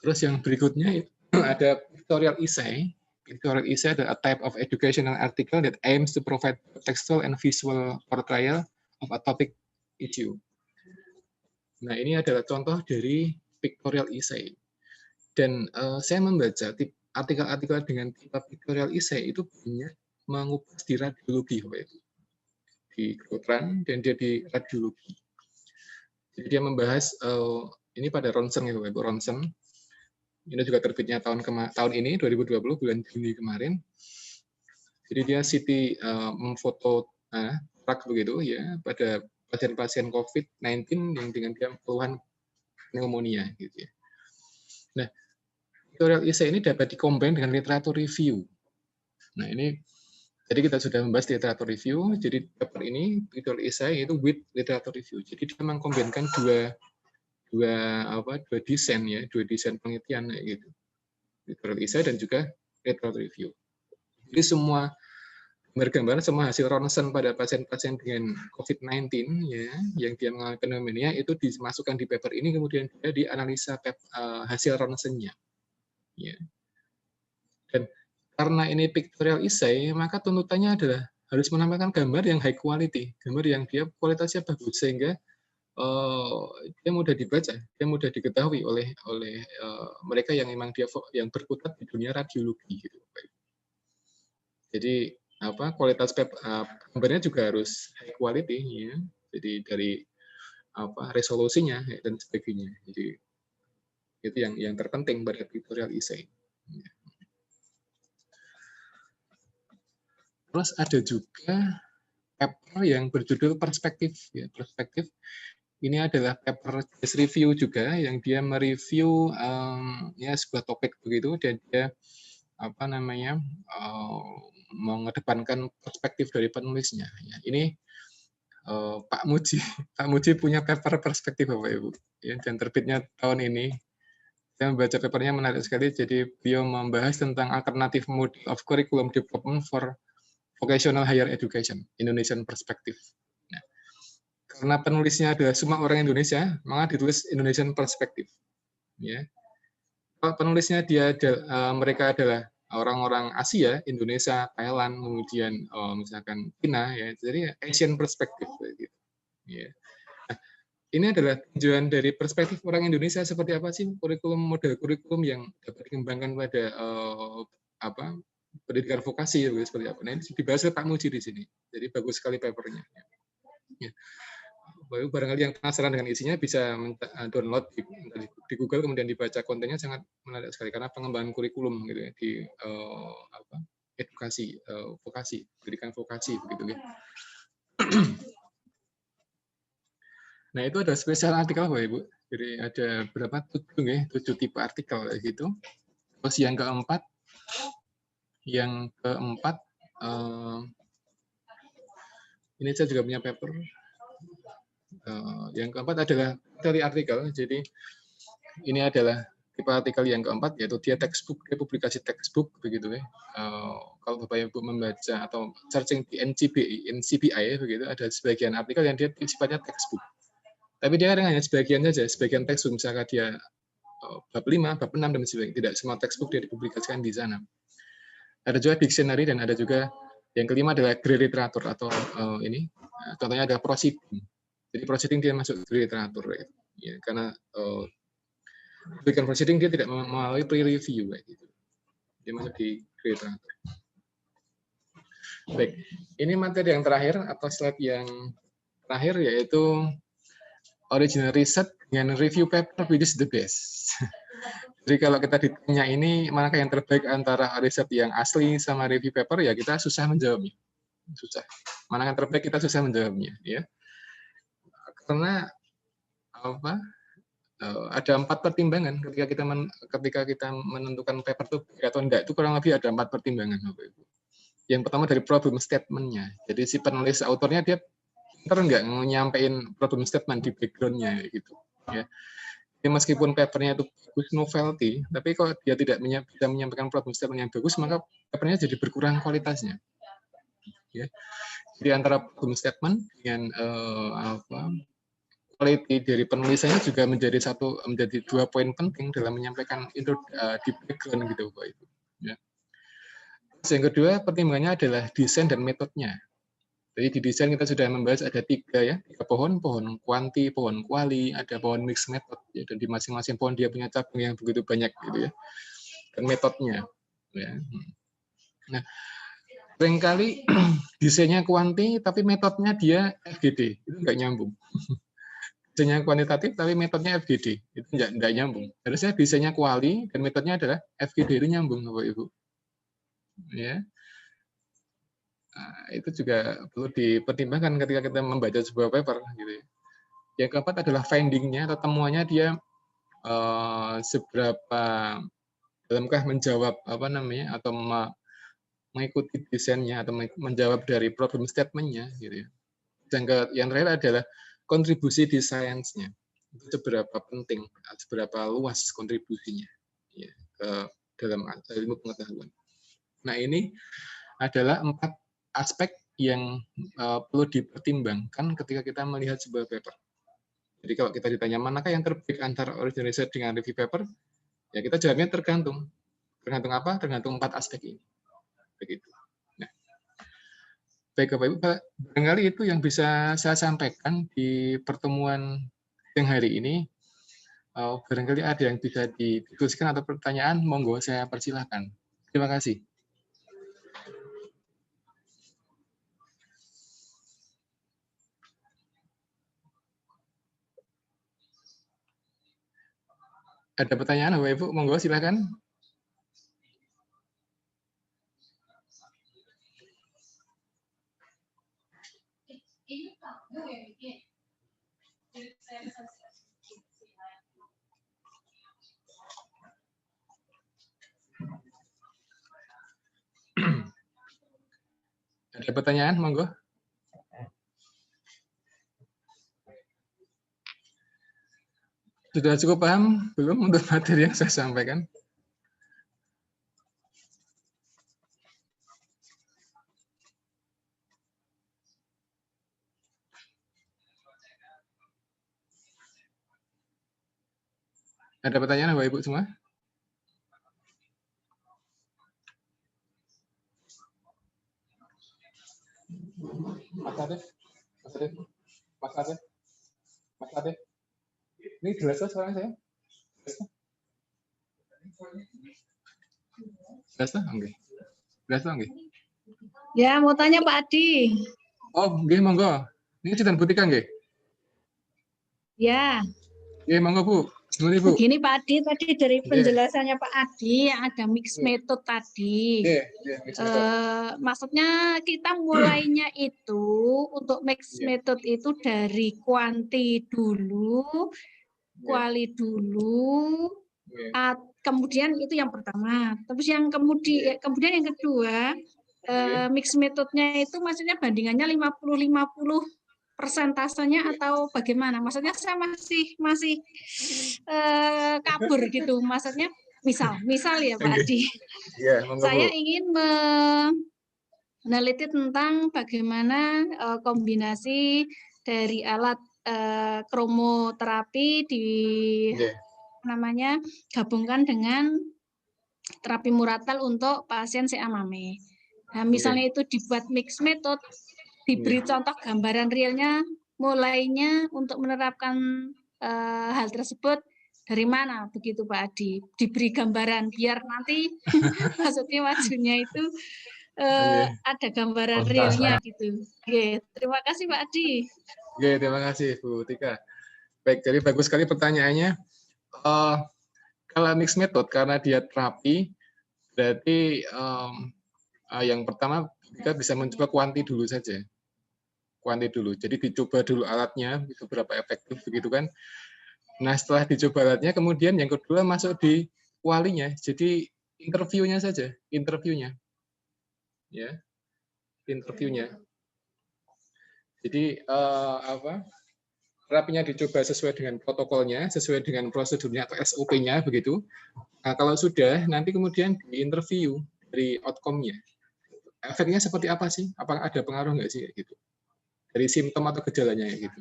Terus yang berikutnya itu ada pictorial essay. Pictorial essay adalah a type of educational article that aims to provide textual and visual portrayal of a topic issue. Nah ini adalah contoh dari pictorial essay. Dan saya membaca artikel-artikel dengan tipe pictorial essay itu banyak mengupas di radiologi, di kedokteran dan dia di radiologi. Jadi dia membahas ini pada Ronsen ya, Bapak Ibu, Ronsen. Ini juga terbitnya tahun ini 2020 bulan Juni kemarin. Jadi dia memfoto rak begitu ya pada pasien-pasien COVID-19 yang dengan keluhan pneumonia gitu ya. Nah, pictorial essay ini dapat dikombin dengan literatur review. Nah, ini jadi kita sudah membahas literatur review. Jadi paper ini pictorial essay itu with literatur review. Jadi dia mengkombinkan dua desain ya, dua desain penelitian gitu. Pictorial essay dan juga literatur review. Jadi semua gambar-gambar, semua hasil ronsen pada pasien-pasien dengan COVID-19 ya, yang dia mengalami pneumonia itu dimasukkan di paper ini, kemudian dia dianalisa hasil ronsennya. Ya. Dan karena ini pictorial essay, maka tuntutannya adalah harus menampilkan gambar yang high quality, gambar yang dia kualitasnya bagus sehingga dia mudah dibaca, dia mudah diketahui oleh mereka yang memang yang berkutat di dunia radiologi gitu. Jadi kualitas gambarnya juga harus high quality ya. Jadi dari resolusinya dan sebagainya. Jadi itu yang terpenting pada pictorial essay. Terus ada juga paper yang berjudul perspektif ya, perspektif. Ini adalah paper case review juga yang dia mereview ya sebuah topik begitu, dan dia mengedepankan perspektif dari penulisnya. Ya, ini Pak Muji punya paper perspektif Bapak Ibu. Ya, dan terbitnya tahun ini. Saya membaca papernya menarik sekali. Jadi beliau membahas tentang alternative mode of curriculum development for vocational higher education, Indonesian perspective. Nah, karena penulisnya adalah semua orang Indonesia, maka ditulis Indonesian Perspective. Ya. Kalau penulisnya mereka adalah orang-orang Asia, Indonesia, Thailand, kemudian misalkan China, ya, jadi Asian Perspective. Gitu. Ya. Nah, ini adalah tujuan dari perspektif orang Indonesia seperti apa sih model kurikulum yang dapat dikembangkan pada pendidikan vokasi seperti apa. Nah, ini dibahas oleh Pak Muji di sini. Jadi bagus sekali papernya. Ya. Barangkali yang penasaran dengan isinya bisa download di Google, kemudian dibaca kontennya, sangat menarik sekali karena pengembangan kurikulum gitu ya, di edukasi vokasi, pendidikan vokasi begitu ya. Nah, itu ada spesial artikel Bapak Ibu. Jadi ada berapa? 7 tipe artikel gitu. Terus yang keempat ini saya juga punya paper. Yang keempat adalah dari artikel. Jadi ini adalah tipe artikel yang keempat, yaitu dia textbook, dia publikasi textbook begitu ya. Kalau Bapak Ibu membaca atau searching di NCBI begitu, ada sebagian artikel yang dia sifatnya textbook. Tapi dia kadang hanya sebagian saja, sebagian textbook, misalkan dia bab 5, bab 6 dan sebagainya. Tidak semua textbook dia dipublikasikan di sana. Ada juga dictionary dan ada juga yang kelima adalah grade literatur atau ini contohnya ada proceeding. Jadi proceeding dia masuk grade literatur ya, karena publication proceeding dia tidak melalui pre-review gitu. Dia masuk di grade literatur. Baik, ini materi yang terakhir atau slide yang terakhir yaitu original research dengan review paper which is the best. Jadi kalau kita ditanya ini manakah yang terbaik antara riset yang asli sama review paper, ya kita susah menjawabnya. Susah. Mana yang terbaik kita susah menjawabnya, ya. Karena apa? Ada 4 pertimbangan ketika kita menentukan paper itu atau enggak, itu kurang lebih ada 4 pertimbangan. Yang pertama dari problem statement-nya. Jadi si penulis autornya dia pintar enggak nyampein problem statement di background-nya gitu, ya. Jadi meskipun papernya itu bagus novelty, tapi kalau dia tidak bisa menyampaikan problem statement yang bagus, maka papernya jadi berkurang kualitasnya. Ya. Jadi antara problem statement dengan quality dari penulisannya juga menjadi 2 poin penting dalam menyampaikan itu di background gitu, Bapak Ibu. Ya. Terus yang kedua pertimbangannya adalah desain dan metodenya. Jadi di desain kita sudah membahas ada 3 ya, 3 pohon kuanti, pohon kuali, ada pohon mix method, ya, dan di masing-masing pohon dia punya cabang yang begitu banyak gitu ya, dan metodenya. Ya. Nah, seringkali desainnya kuanti tapi metodenya dia FGD, itu nggak nyambung. Desainnya kuantitatif tapi metodnya FGD, itu nggak nyambung. Harusnya desainnya kuali dan metodenya adalah FGD, itu nyambung Bapak Ibu. Ya. Nah, itu juga perlu dipertimbangkan ketika kita membaca sebuah paper gitu. Yang keempat adalah finding-nya atau temuannya dia seberapa dalamkah menjawab atau mengikuti desainnya atau menjawab dari problem statement-nya gitu ya. Dan yang terakhir adalah kontribusi di science-nya. Itu seberapa penting, seberapa luas kontribusinya ya, ke dalam ilmu pengetahuan. Nah, ini adalah 4 aspek yang perlu dipertimbangkan ketika kita melihat sebuah paper. Jadi kalau kita ditanya manakah yang terbaik antara original research dengan review paper, ya kita jawabnya tergantung. Tergantung apa? Tergantung 4 aspek ini. Begitu. Nah, baik Bapak Ibu, barangkali itu yang bisa saya sampaikan di pertemuan yang hari ini. Barangkali ada yang bisa didiskusikan atau pertanyaan, monggo saya persilahkan. Terima kasih. Ada pertanyaan, Bapak Ibu? Monggo, silakan. Ada pertanyaan, monggo. Sudah cukup paham belum untuk materi yang saya sampaikan? Ada pertanyaan Bapak Ibu semua? Mas Adef, Mas Adef, Mas Adef, Mas Adef. Ini jelas suara saya? Jelas toh? Oke. Jelas toh? Oke. Ya, mau tanya Pak Adi. Oh, nggih monggo. Ini Cinten Butika nggih? Ya, Nggih monggo Bu. Nuwun Bu. begini Pak Adi, tadi dari Nggih. penjelasannya Pak Adi yang ada mix method tadi. Nggih, nggih, mix method. Maksudnya kita mulainya itu untuk mix Iya. method itu dari kuanti dulu, kuali dulu, Nggih. kemudian itu yang pertama. Terus yang kemudian yang kedua, mix methodnya itu maksudnya bandingannya 50-50 persentasenya atau bagaimana? Maksudnya saya masih kabur gitu. Maksudnya misal ya Pak Adi. Iya, monggo Bu. Saya ingin meneliti tentang bagaimana kombinasi dari alat kromoterapi Nggih. namanya gabungkan dengan terapi muratal untuk pasien CA-MAME. Nah, misalnya itu dibuat mix method, diberi contoh gambaran realnya, mulainya untuk menerapkan hal tersebut dari mana begitu Pak Adi? Diberi gambaran biar nanti maksudnya majunya itu ada gambaran realnya gitu. Oke, terima kasih Pak Adi. Oke, terima kasih Bu Tika. Baik, jadi bagus sekali pertanyaannya. Kalau mix method karena dia terapi, berarti yang pertama kita bisa mencoba kuanti dulu saja. Kuanti dulu. Jadi dicoba dulu alatnya, itu berapa efektif begitu kan. Nah, setelah dicoba alatnya, kemudian yang kedua masuk di kualinya. Jadi interviewnya saja, interviewnya. Ya. Interviewnya. Jadi terapinya dicoba sesuai dengan protokolnya, sesuai dengan prosedurnya atau SOP-nya begitu. Nah, kalau sudah, nanti kemudian di-interview dari outcome-nya. Efeknya seperti apa sih? Apakah ada pengaruh nggak sih? Gitu. Dari simptom atau gejalanya gitu.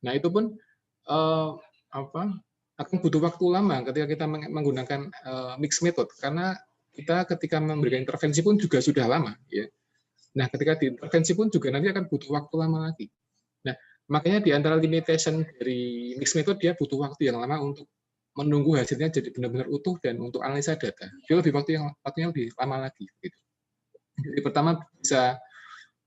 Nah, itu pun akan butuh waktu lama ketika kita menggunakan mix method, karena kita ketika memberikan intervensi pun juga sudah lama. Ya. Nah, ketika diintervensi pun juga nanti akan butuh waktu lama lagi. Nah, makanya di antara limitation dari mix method, dia butuh waktu yang lama untuk menunggu hasilnya jadi benar-benar utuh dan untuk analisa data. Dia lebih waktunya lebih lama lagi. Gitu. Jadi pertama bisa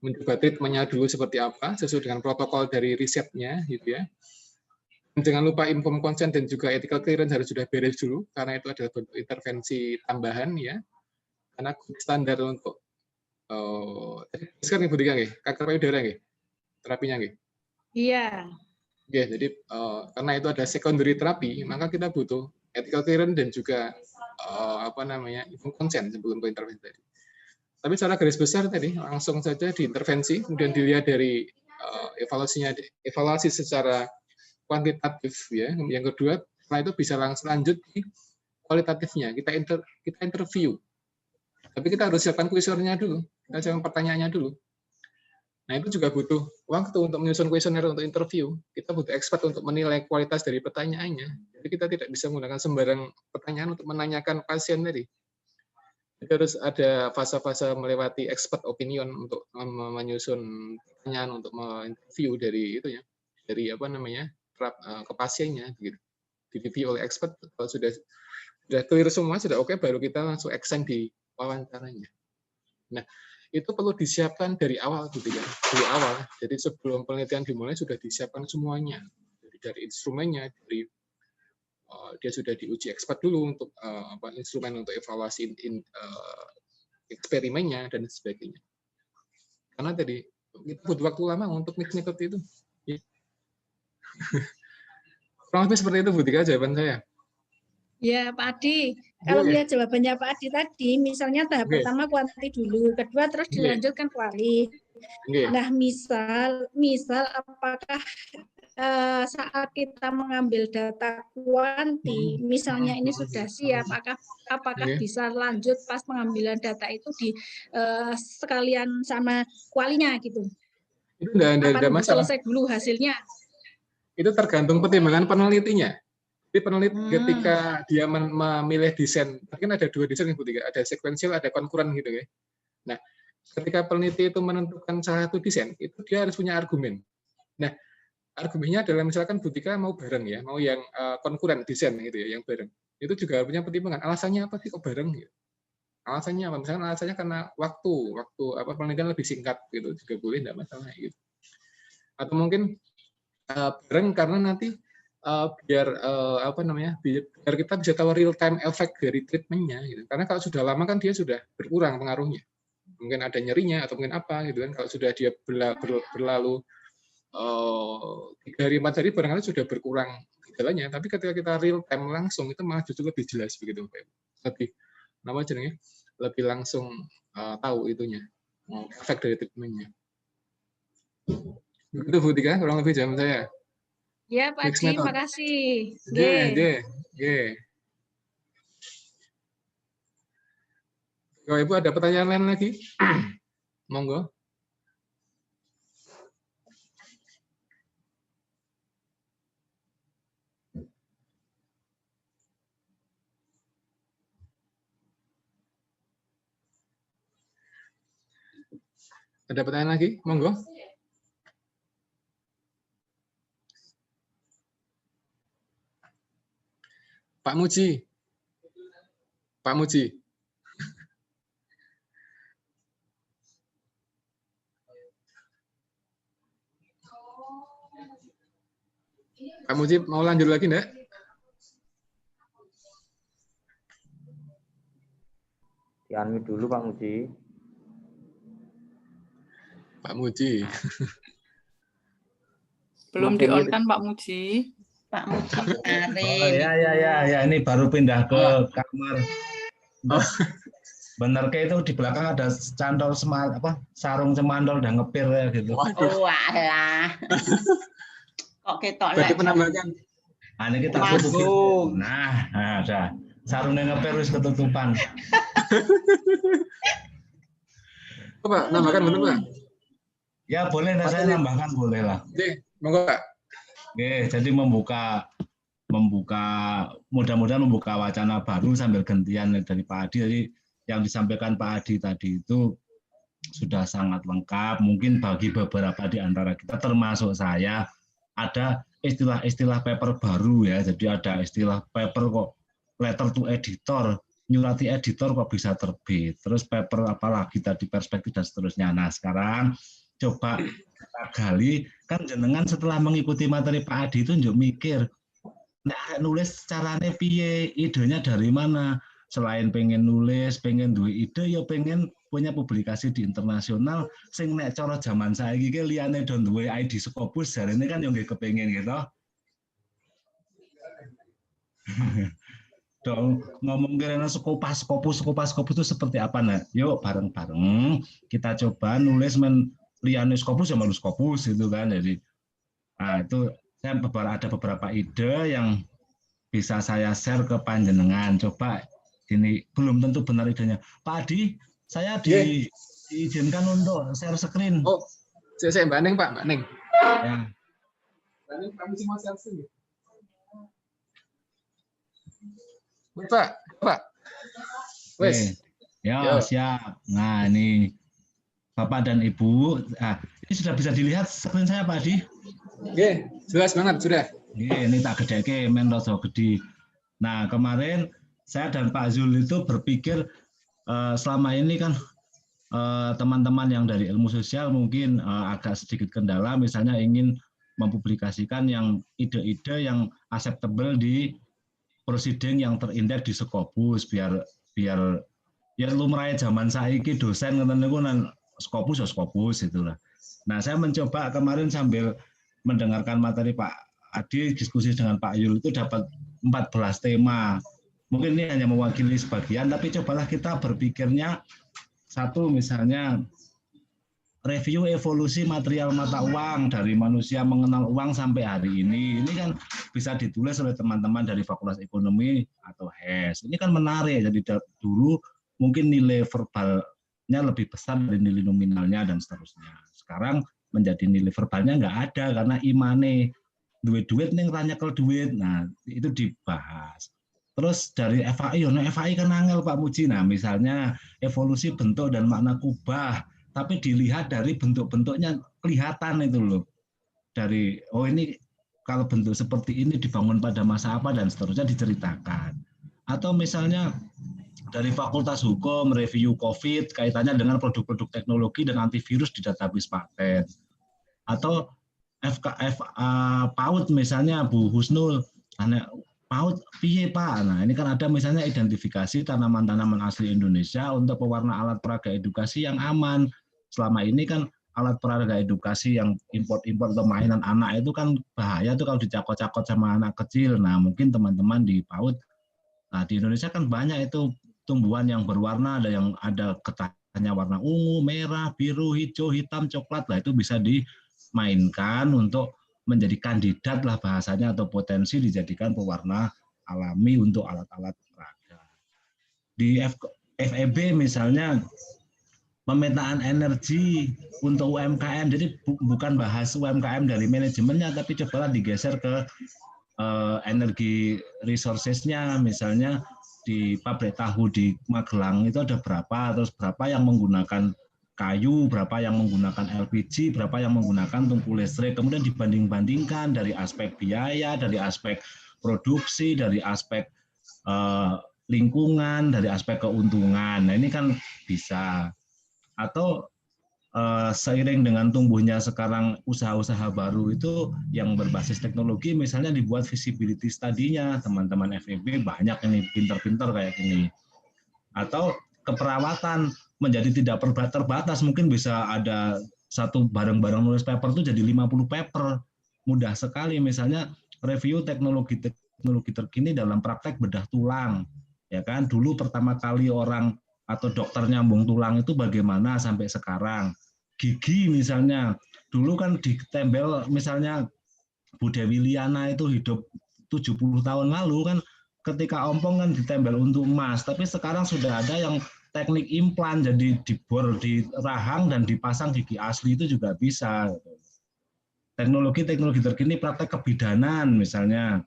mencoba treatmentnya dulu seperti apa, sesuai dengan protokol dari risetnya, gitu ya. Jangan lupa informed consent dan juga ethical clearance harus sudah beres dulu, karena itu adalah bentuk intervensi tambahan, ya. Karena standar untuk sekarang Ibu Tika nggih, kanker payudara nggih, terapinya nggih. Iya. Ya, jadi karena itu ada secondary terapi, maka kita butuh ethical clearance dan juga informed consent sebelum intervensi tadi. Tapi secara garis besar tadi langsung saja diintervensi, kemudian dilihat dari evaluasi secara kuantitatif, ya. Yang kedua, setelah itu bisa langsung lanjut di kualitatifnya. Kita interview. Tapi kita harus siapkan kuesionernya dulu, kita siapkan pertanyaannya dulu. Nah, itu juga butuh waktu untuk menyusun kuesioner untuk interview. Kita butuh expert untuk menilai kualitas dari pertanyaannya. Jadi kita tidak bisa menggunakan sembarang pertanyaan untuk menanyakan pasien tadi. Jadi harus ada fase-fase melewati expert opinion untuk menyusun pertanyaan untuk menginterview dari itu ya, dari ke pasiennya gitu. Direview oleh expert. Kalau sudah clear semua, sudah oke, baru kita langsung action di wawancaranya. Nah, itu perlu disiapkan dari awal gitu ya, dari awal. Jadi sebelum penelitian dimulai sudah disiapkan semuanya, dari instrumennya, dari dia sudah diuji expert dulu untuk instrumen untuk evaluasi eksperimennya dan sebagainya. Karena tadi kita butuh waktu lama untuk mix method itu. Ya. Kurang lebih seperti itu Bu Tika jawaban saya. Ya Pak Adi, kalau melihat jawabannya Pak Adi tadi, misalnya tahap pertama kuanti dulu, kedua terus dilanjutkan kuali. Nah, misal apakah saat kita mengambil data kuanti, misalnya ini sudah siap, apakah bisa lanjut pas pengambilan data itu di sekalian sama kualinya gitu? Itu enggak masalah. Selesai dulu hasilnya. itu tergantung pertimbangan penelitinya. Jadi peneliti ketika dia memilih desain, mungkin ada 2 desain Bu Tika, ada sekuensial, ada konkuren gitu ya. Nah, ketika peneliti itu menentukan salah satu desain, itu dia harus punya argumen. Nah, argumennya adalah misalkan Bu Tika mau bareng ya, mau yang konkuren desain gitu ya, yang bareng. Itu juga punya pertimbangan. Alasannya apa sih kok bareng gitu? Alasannya apa? Misalkan alasannya karena waktu penelitian lebih singkat gitu, juga boleh, enggak masalah gitu. Atau mungkin bareng karena nanti biar biar kita bisa tahu real time effect dari treatmentnya gitu. Karena kalau sudah lama kan dia sudah berkurang pengaruhnya, mungkin ada nyerinya atau mungkin apa gitu kan. Kalau sudah dia berlalu 3 hari 4 hari barangkali sudah berkurang gejalanya, tapi ketika kita real time langsung itu malah justru lebih jelas begitu, lebih langsung tahu itunya efek dari treatmentnya. Begitu Bu Tika, kurang lebih jam saya. Ya, Pak Haji, makasih. Kalau Ibu ada pertanyaan lain lagi? Monggo. Ada pertanyaan lagi? Monggo. Pak Muji. Pak Muji. Pak Muji mau lanjut lagi enggak? Di-unmute dulu Pak Muji. Pak Muji. Belum di-on kan Pak Muji? Pak Muji Karim. Oh, ya, ini baru pindah ke kamar. Bener kayak itu di belakang ada cantol sarung cemandol dan ngepir ya gitu. Oh alah. Kok ketok lah. Berarti penambahan. Nah, ini kita tutup. Nah, ada sarungnya ngepir wis ketutupan. Pak, nambahkan bener Pak? Ya boleh, saya nambahkan boleh lah. Oke, monggo Pak. Oke, jadi membuka mudah-mudahan membuka wacana baru sambil gantian dari Pak Adi. Jadi yang disampaikan Pak Adi tadi itu sudah sangat lengkap. Mungkin bagi beberapa di antara kita termasuk saya ada istilah-istilah paper baru ya. Jadi ada istilah paper kok letter to editor, nyurati editor kok bisa terbit. Terus paper apalagi tadi perspektif dan seterusnya. Nah, sekarang coba kita gali, kan jenengan setelah mengikuti materi Pak Adi itu njuk mikir, nek nulis carane piye, idenya dari mana? Selain pengen nulis, pengen duwe ide, ya pengen punya publikasi di internasional, sing nek cara zaman saiki ki liyane do duwe ID Scopus, jarene kan yo nggih kepengin gitu. Dong ngomong kira Scopus itu seperti apa nah? Yuk bareng-bareng kita coba nulis liyane Scopus ya malu Scopus itu kan. Jadi itu saya ada beberapa ide yang bisa saya share ke panjenengan. Coba ini belum tentu benar idenya. Pak Adi, saya diizinkan untuk share screen. Oh, saya Mbak Neng Pak, Mbak Neng. Ya. Mbak Neng, kami semua share screen. Pak. Wes. Ya, siap. Nah, ini Bapak dan Ibu, ini sudah bisa dilihat screen saya Pak Adi? Oke, jelas banget sudah. Ini tak gedeke men rada gede. Nah, kemarin saya dan Pak Zul itu berpikir selama ini kan teman-teman yang dari ilmu sosial mungkin agak sedikit kendala, misalnya ingin mempublikasikan yang ide-ide yang acceptable di proceeding yang terindeks di Scopus biar ya lumrahe zaman saiki dosen ngoten niku nang Scopus ya Scopus itulah. Nah, saya mencoba kemarin sambil mendengarkan materi Pak Adi, diskusi dengan Pak Yul itu dapat 14 tema. Mungkin ini hanya mewakili sebagian, tapi cobalah kita berpikirnya satu misalnya review evolusi material mata uang dari manusia mengenal uang sampai hari ini. Ini kan bisa ditulis oleh teman-teman dari Fakultas Ekonomi atau HES. Ini kan menarik. Jadi dulu mungkin nilai verbalnya lebih besar dari nilai nominalnya dan seterusnya. Sekarang menjadi nilai verbalnya nggak ada karena imane duit ning ra nyekel duit. Nah, itu dibahas. Terus dari FAI, FAI kan angel Pak Muji. Nah, misalnya evolusi bentuk dan makna kubah, tapi dilihat dari bentuk-bentuknya kelihatan itu loh. Dari ini kalau bentuk seperti ini dibangun pada masa apa dan seterusnya diceritakan. Atau misalnya dari Fakultas Hukum review COVID kaitannya dengan produk-produk teknologi dan antivirus di database paten. Atau PAUD misalnya Bu Husnul, PAUD piye Pak? Nah, ini kan ada misalnya identifikasi tanaman-tanaman asli Indonesia untuk pewarna alat peraga edukasi yang aman. Selama ini kan alat peraga edukasi yang import-import atau mainan anak itu kan bahaya tuh kalau dicakot-cakot sama anak kecil. Nah, mungkin teman-teman di PAUD, nah di Indonesia kan banyak itu tumbuhan yang berwarna, ada yang ada getahnya warna ungu, merah, biru, hijau, hitam, coklat. Lah itu bisa dimainkan untuk menjadi kandidat lah bahasanya atau potensi dijadikan pewarna alami untuk alat-alat peraga. Di FEB misalnya pemetaan energi untuk UMKM, jadi bukan bahas UMKM dari manajemennya, tapi cobalah digeser ke energi resources-nya, misalnya di pabrik tahu di Magelang itu ada berapa, terus berapa yang menggunakan kayu, berapa yang menggunakan LPG, berapa yang menggunakan tungku listrik, kemudian dibanding-bandingkan dari aspek biaya, dari aspek produksi, dari aspek lingkungan, dari aspek keuntungan. Nah ini kan bisa. Atau seiring dengan tumbuhnya sekarang usaha-usaha baru itu yang berbasis teknologi, misalnya dibuat visibility study-nya, teman-teman FEB banyak ini pinter-pinter kayak gini. Atau keperawatan menjadi tidak terbatas, mungkin bisa ada satu bareng-bareng nulis paper itu jadi 50 paper, mudah sekali. Misalnya review teknologi terkini dalam praktek bedah tulang, ya kan, dulu pertama kali orang atau dokter nyambung tulang itu bagaimana sampai sekarang. Gigi misalnya, dulu kan ditempel misalnya Bu Dewi Liana itu hidup 70 tahun lalu kan, ketika ompong kan ditempel untuk emas, tapi sekarang sudah ada yang teknik implan, jadi dibor di rahang dan dipasang gigi asli itu juga bisa. Teknologi terkini praktek kebidanan misalnya,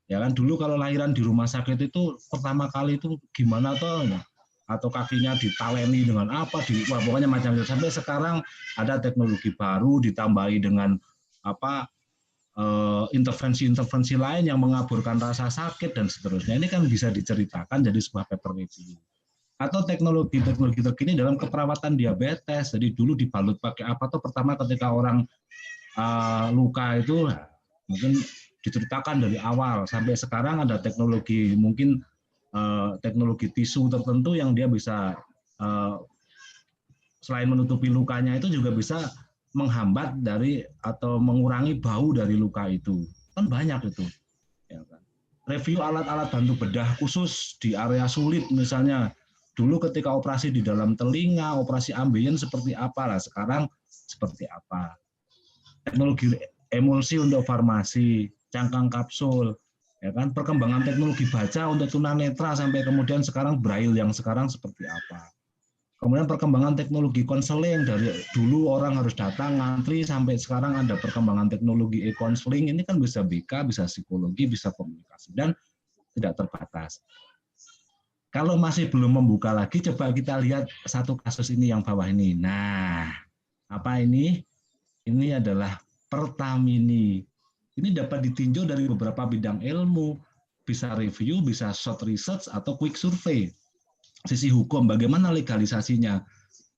ya kan dulu kalau lahiran di rumah sakit itu pertama kali itu gimana toh, atau kakinya ditaleni dengan apa, pokoknya macam-macam. Sampai sekarang ada teknologi baru ditambahi dengan intervensi-intervensi lain yang mengaburkan rasa sakit dan seterusnya. Ini kan bisa diceritakan jadi sebuah paper review. Atau teknologi terkini dalam keperawatan diabetes. Jadi dulu dibalut pakai apa tuh, pertama ketika orang luka itu mungkin diceritakan dari awal sampai sekarang ada teknologi, mungkin teknologi tisu tertentu yang dia bisa selain menutupi lukanya itu juga bisa menghambat dari atau mengurangi bau dari luka itu. Kan banyak itu. Ya kan? Review alat-alat bantu bedah khusus di area sulit misalnya. Dulu ketika operasi di dalam telinga, operasi ambien seperti apa lah, sekarang seperti apa. Teknologi emulsi untuk farmasi, cangkang kapsul, ya kan, perkembangan teknologi baca untuk tunanetra sampai kemudian sekarang braille yang sekarang seperti apa. Kemudian perkembangan teknologi konseling, dari dulu orang harus datang ngantri sampai sekarang ada perkembangan teknologi e-konseling, ini kan bisa BK, bisa psikologi, bisa komunikasi dan tidak terbatas. Kalau masih belum membuka lagi, coba kita lihat satu kasus ini yang bawah ini. Nah, apa ini? Ini adalah Pertamini. Ini dapat ditinjau dari beberapa bidang ilmu, bisa review, bisa short research, atau quick survey. Sisi hukum, bagaimana legalisasinya?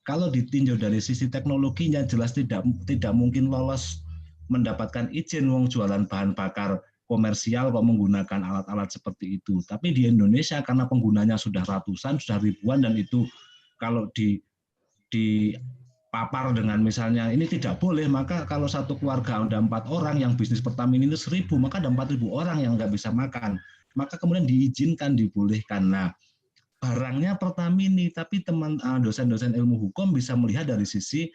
Kalau ditinjau dari sisi teknologinya, jelas tidak mungkin lolos mendapatkan izin wong jualan bahan bakar komersial kok menggunakan alat-alat seperti itu. Tapi di Indonesia karena penggunanya sudah ratusan, sudah ribuan, dan itu kalau dipapar dengan misalnya ini tidak boleh, maka kalau satu keluarga ada 4 orang yang bisnis Pertamini itu 1000, maka ada 4000 orang yang nggak bisa makan. Maka kemudian diizinkan, dibolehkan. Nah, barangnya Pertamini, tapi teman dosen-dosen ilmu hukum bisa melihat dari sisi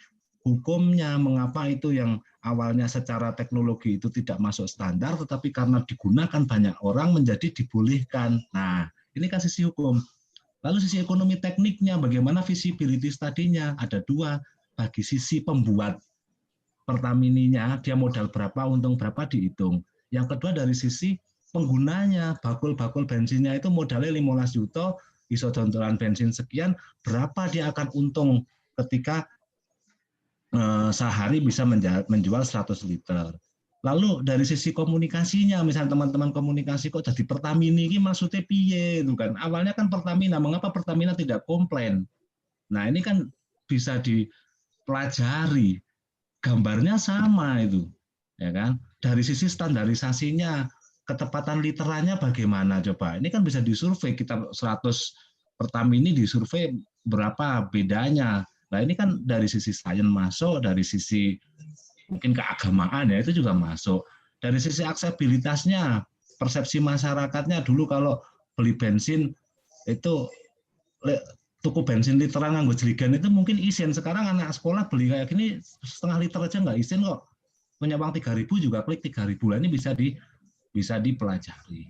hukumnya, mengapa itu yang awalnya secara teknologi itu tidak masuk standar, tetapi karena digunakan banyak orang menjadi dibolehkan. Nah, ini kan sisi hukum. Lalu sisi ekonomi tekniknya, bagaimana visibility study-nya? Ada 2, bagi sisi pembuat Pertamininya, dia modal berapa, untung berapa dihitung. Yang kedua dari sisi penggunanya, bakul-bakul bensinnya itu modalnya 15 juta, iso dontolan bensin sekian, berapa dia akan untung ketika sehari bisa menjual 100 liter. Lalu dari sisi komunikasinya, misalnya teman-teman komunikasi kok jadi Pertamina ini maksudnya piye itu kan. Awalnya kan Pertamina, mengapa Pertamina tidak komplain? Nah, ini kan bisa dipelajari. Gambarnya sama itu. Ya kan? Dari sisi standarisasinya, ketepatan literannya bagaimana coba? Ini kan bisa disurvei, kita 100 Pertamina disurvei berapa bedanya. Nah, ini kan dari sisi sains masuk, dari sisi mungkin keagamaan ya itu juga masuk. Dari sisi aksesibilitasnya, persepsi masyarakatnya dulu kalau beli bensin itu tuku bensin literan nganggo jerigen itu mungkin isin. Sekarang anak sekolah beli kayak gini setengah liter aja nggak isin kok. Punya uang 3.000 juga klik 3.000. Lah ini bisa dipelajari.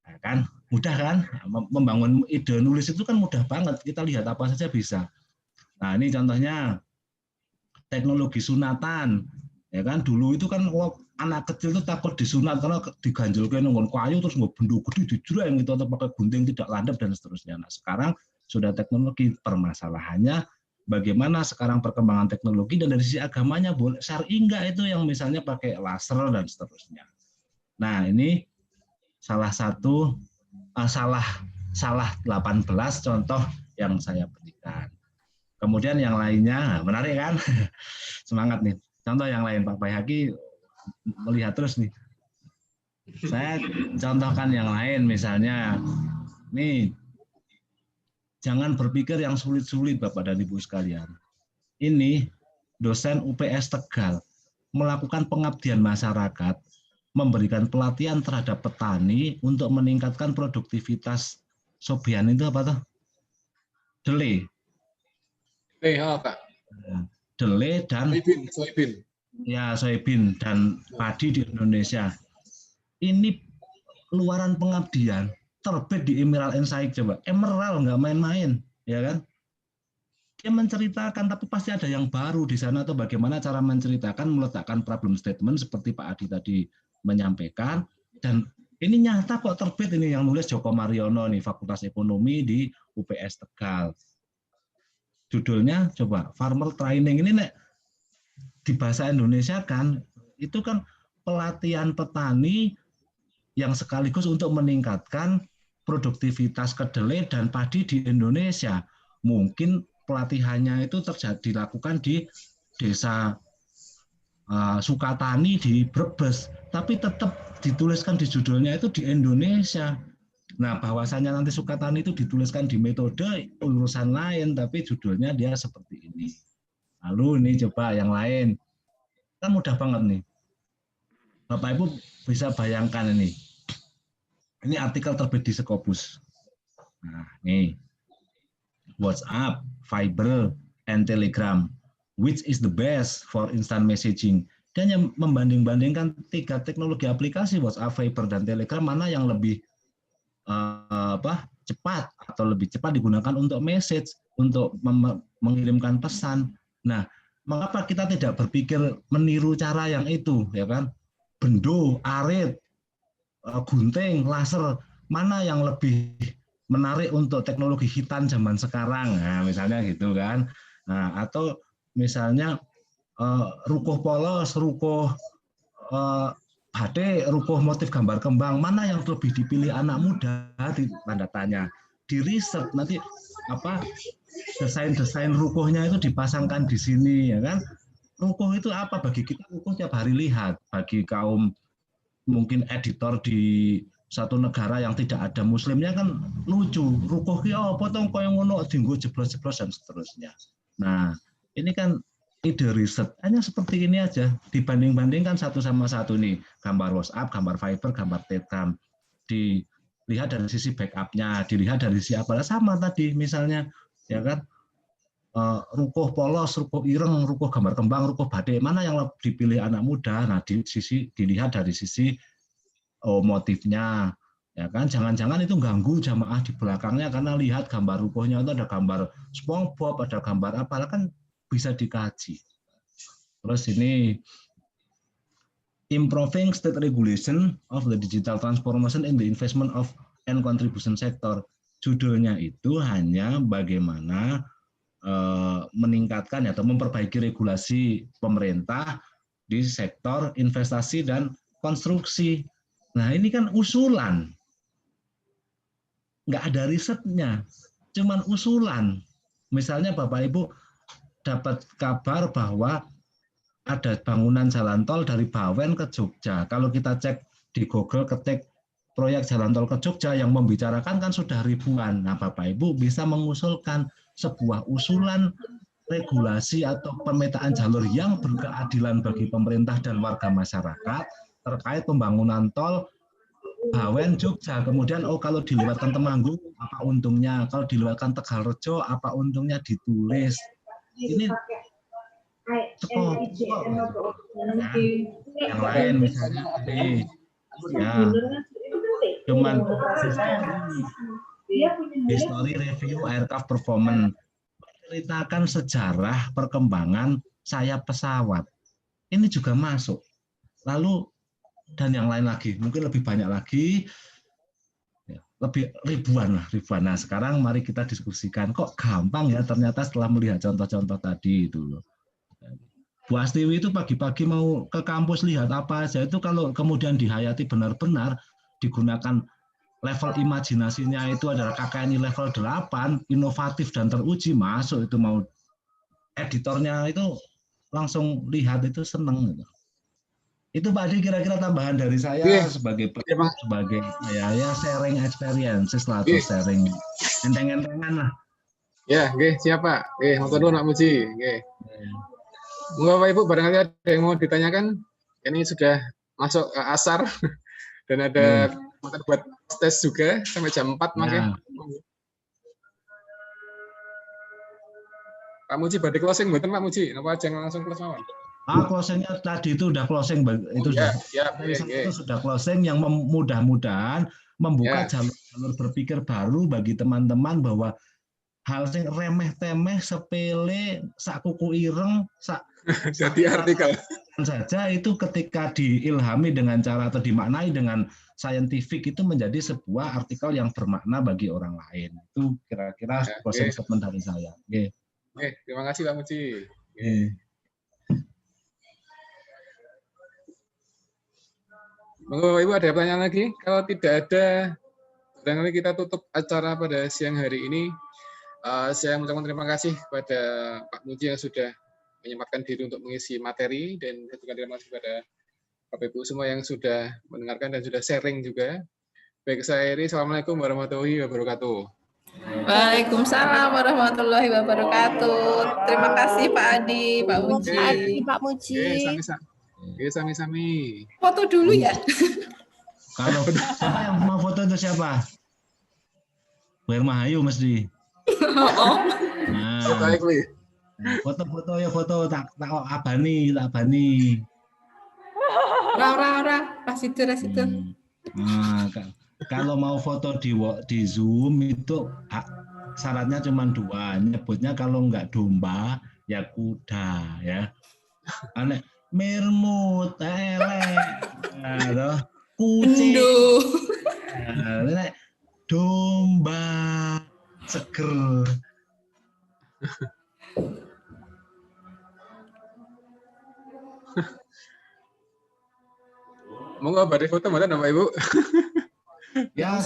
Nah, kan mudah kan? Membangun ide nulis itu kan mudah banget. Kita lihat apa saja bisa. Nah, ini contohnya teknologi sunatan. Ya kan dulu itu kan anak kecil itu takut disunat karena diganjelkan nunggu kayu terus nggak benda gede dijreng gitu atau pakai gunting tidak landap dan seterusnya. Nah, sekarang sudah teknologi, permasalahannya bagaimana sekarang perkembangan teknologi dan dari sisi agamanya boleh syar'i enggak itu yang misalnya pakai laser dan seterusnya. Nah, ini salah satu salah 18 contoh yang saya berikan. Kemudian yang lainnya, menarik kan? Semangat nih. Contoh yang lain, Pak Bayhaki melihat terus nih. Saya contohkan yang lain, misalnya, nih, jangan berpikir yang sulit-sulit, Bapak dan Ibu sekalian. Ini dosen UPS Tegal melakukan pengabdian masyarakat, memberikan pelatihan terhadap petani untuk meningkatkan produktivitas sobian itu apa tuh? Delay. Kak. Delay dan soybean. Ya, soybean dan padi di Indonesia. Ini keluaran pengabdian terbit di Emerald Insight coba. Emerald nggak main-main, ya kan? Dia menceritakan, tapi pasti ada yang baru di sana atau bagaimana cara menceritakan, meletakkan problem statement seperti Pak Adi tadi menyampaikan. Dan ini nyata kok terbit ini yang nulis Joko Mariono nih, Fakultas Ekonomi di UPS Tegal. Judulnya coba Farmer Training ini nek di bahasa Indonesia kan itu kan pelatihan petani yang sekaligus untuk meningkatkan produktivitas kedelai dan padi di Indonesia. Mungkin pelatihannya itu dilakukan di desa Sukatani di Brebes, tapi tetap dituliskan di judulnya itu di Indonesia. Nah, bahwasannya nanti Sukatani itu dituliskan di metode urusan lain, tapi judulnya dia seperti ini. Lalu ini coba yang lain. Kan mudah banget nih. Bapak Ibu bisa bayangkan ini. Ini artikel terbit di Scopus. Nah, nih. WhatsApp, Viber, and Telegram. Which is the best for instant messaging? Dan yang membanding-bandingkan 3 teknologi aplikasi WhatsApp, Viber, dan Telegram mana yang lebih cepat atau lebih cepat digunakan untuk message, untuk mengirimkan pesan. Nah, mengapa kita tidak berpikir meniru cara yang itu, ya kan? Bendo, arit, gunting, laser, mana yang lebih menarik untuk teknologi hitan zaman sekarang? Nah, misalnya gitu kan. Nah, atau misalnya rukuh polos, rukuh batik, rukuh motif gambar kembang, mana yang lebih dipilih anak muda? Tanda tanya. Di riset nanti desain rukuhnya itu dipasangkan di sini, ya kan? Rukuh itu apa bagi kita? Rukuh tiap hari lihat. Bagi kaum mungkin editor di satu negara yang tidak ada muslimnya kan lucu. Rukuh ki potong koyo ngono dinggo jeblos-jeblos dan seterusnya. Nah, ini kan ide riset hanya seperti ini aja, dibanding-bandingkan satu sama satu nih, gambar WhatsApp, gambar Viber, gambar Telegram, dilihat dari sisi backup-nya, dilihat dari sisi apa, sama tadi misalnya, ya kan, rukuh polos, rukuh ireng, rukuh gambar kembang, rukuh batik, mana yang dipilih anak muda? Nah, dilihat dari sisi motifnya, ya kan, jangan-jangan itu ganggu jamaah di belakangnya karena lihat gambar rukuhnya itu ada gambar SpongeBob, ada gambar apa, kan bisa dikaji. Terus ini improving state regulation of the digital transformation in the investment of and contribution sector. Judulnya itu hanya bagaimana meningkatkan atau memperbaiki regulasi pemerintah di sektor investasi dan konstruksi. Nah, ini kan usulan. Nggak ada risetnya, cuman usulan. Misalnya Bapak Ibu dapat kabar bahwa ada bangunan jalan tol dari Bawen ke Jogja. Kalau kita cek di Google, ketik proyek jalan tol ke Jogja, yang membicarakan kan sudah ribuan. Nah, Bapak Ibu bisa mengusulkan sebuah usulan regulasi atau pemetaan jalur yang berkeadilan bagi pemerintah dan warga masyarakat terkait pembangunan tol Bawen Jogja. Kemudian kalau dilewatkan Temanggung apa untungnya, kalau dilewatkan Tegalrejo apa untungnya, ditulis. Ini yang lain misalnya tadi ya cuman history review aircraft performance, menceritakan sejarah perkembangan sayap pesawat, ini juga masuk. Lalu dan yang lain lagi, mungkin lebih banyak lagi, lebih ribuan lah, ribuan. Nah, sekarang mari kita diskusikan, kok gampang ya ternyata setelah melihat contoh-contoh tadi itu loh. Bu Astiwi itu pagi-pagi mau ke kampus lihat apa aja, itu kalau kemudian dihayati benar-benar, digunakan level imajinasinya itu adalah KKNI level 8, inovatif dan teruji, masuk itu. Mau editornya itu langsung lihat itu seneng gitu. Itu Pak Adi kira-kira tambahan dari saya sebagai ya sharing experiences lah, atau sharing enteng-entengan lah. Ya, oke, siapa? Oke, motor dulu Nak Muji. Oke. Bapak Ibu barangkali ada yang mau ditanyakan? Ini sudah masuk asar dan ada motor buat tes juga sampai jam 4 makanya. Pak Muji badhe closing mboten Pak Muji? Napa jangan langsung close mawon? Closingnya tadi itu udah closing, itu sudah closing, yang mudah-mudahan membuka jalur berpikir baru bagi teman-teman bahwa hal yang remeh-temeh, sepele, sak kuku ireng, sak jadi artikel saja itu ketika diilhami dengan cara atau dimaknai dengan saintifik itu menjadi sebuah artikel yang bermakna bagi orang lain. Itu kira-kira closing statement dari saya. Oke, terima kasih Pak Muji. Bapak Ibu ada pertanyaan lagi? Kalau tidak ada, barangkali kita tutup acara pada siang hari ini. Saya mengucapkan terima kasih kepada Pak Muji yang sudah menyempatkan diri untuk mengisi materi, dan saya juga terima kasih kepada Bapak Ibu semua yang sudah mendengarkan dan sudah sharing juga. Baik, saya Eri. Assalamualaikum warahmatullahi wabarakatuh. Waalaikumsalam warahmatullahi wabarakatuh. Terima kasih Pak Adi, Pak Muji. Pak Muji. Sami-sami. Foto dulu ya. Kalau siapa yang mau foto itu siapa? Bu Hermahayu mesti. Nah, foto-foto ya, foto tak abani. Ora, pas itu. Nah, kalau mau foto di Zoom itu syaratnya cuma 2, nyebutnya kalau nggak domba ya kuda ya. Aneh mermut, kucing, domba, seger. Monggo badhe foto mboten Bapak Ibu? Ya,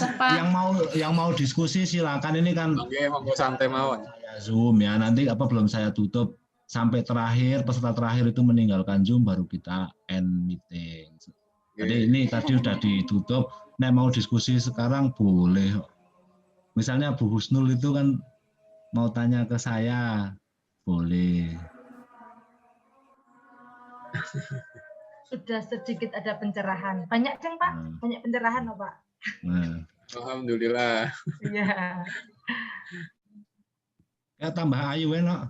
yang mau diskusi silakan, ini kan monggo santai mawon. Zoom ya, nanti belum saya tutup sampai terakhir, peserta terakhir itu meninggalkan Zoom baru kita end meeting. Jadi ini tadi udah ditutup. Nek mau diskusi sekarang boleh. Misalnya Bu Husnul itu kan mau tanya ke saya, boleh. Sudah sedikit ada pencerahan. Banyak kan Pak? Banyak pencerahan loh Pak. Alhamdulillah. Iya. Ya tambah ayu enak.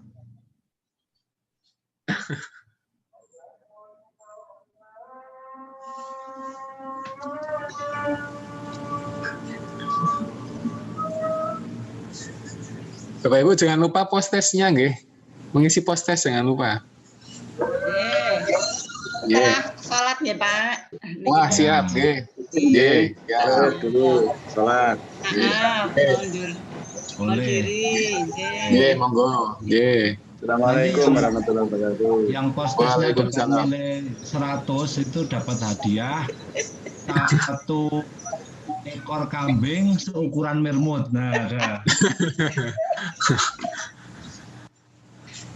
Bapak Ibu jangan lupa post testnya nggih. Mengisi post test jangan lupa. tengah salat ya Pak. Wah, siap, nggih. Nggih, ya. Dulu sholat. Mundur. Boleh. Diri. Nggih, monggo. Nggih. Assalamualaikum warahmatullahi wabarakatuh. Yang postisnya dapat Waalaikumsalam. nilai 100 itu dapat hadiah 1 ekor kambing seukuran mermut. Nah, ada.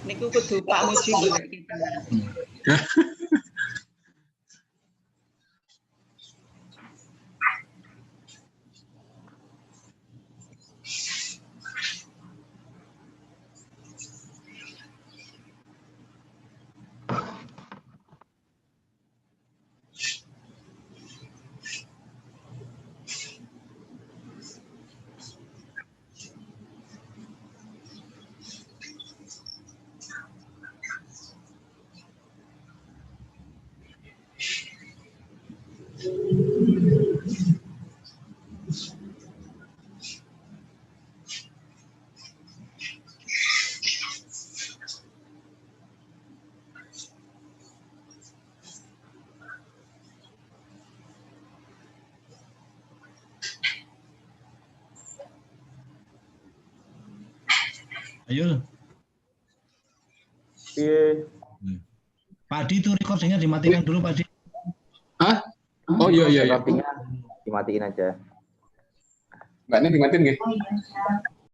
Niku kudu Pak Muji golek kita. Ayo, Iya. Pak Adi itu recordingnya dimatikan dulu, Pak Adi. Hah? Oh iya. Recordingnya dimatiin aja. Mbak ini dimatiin nggih?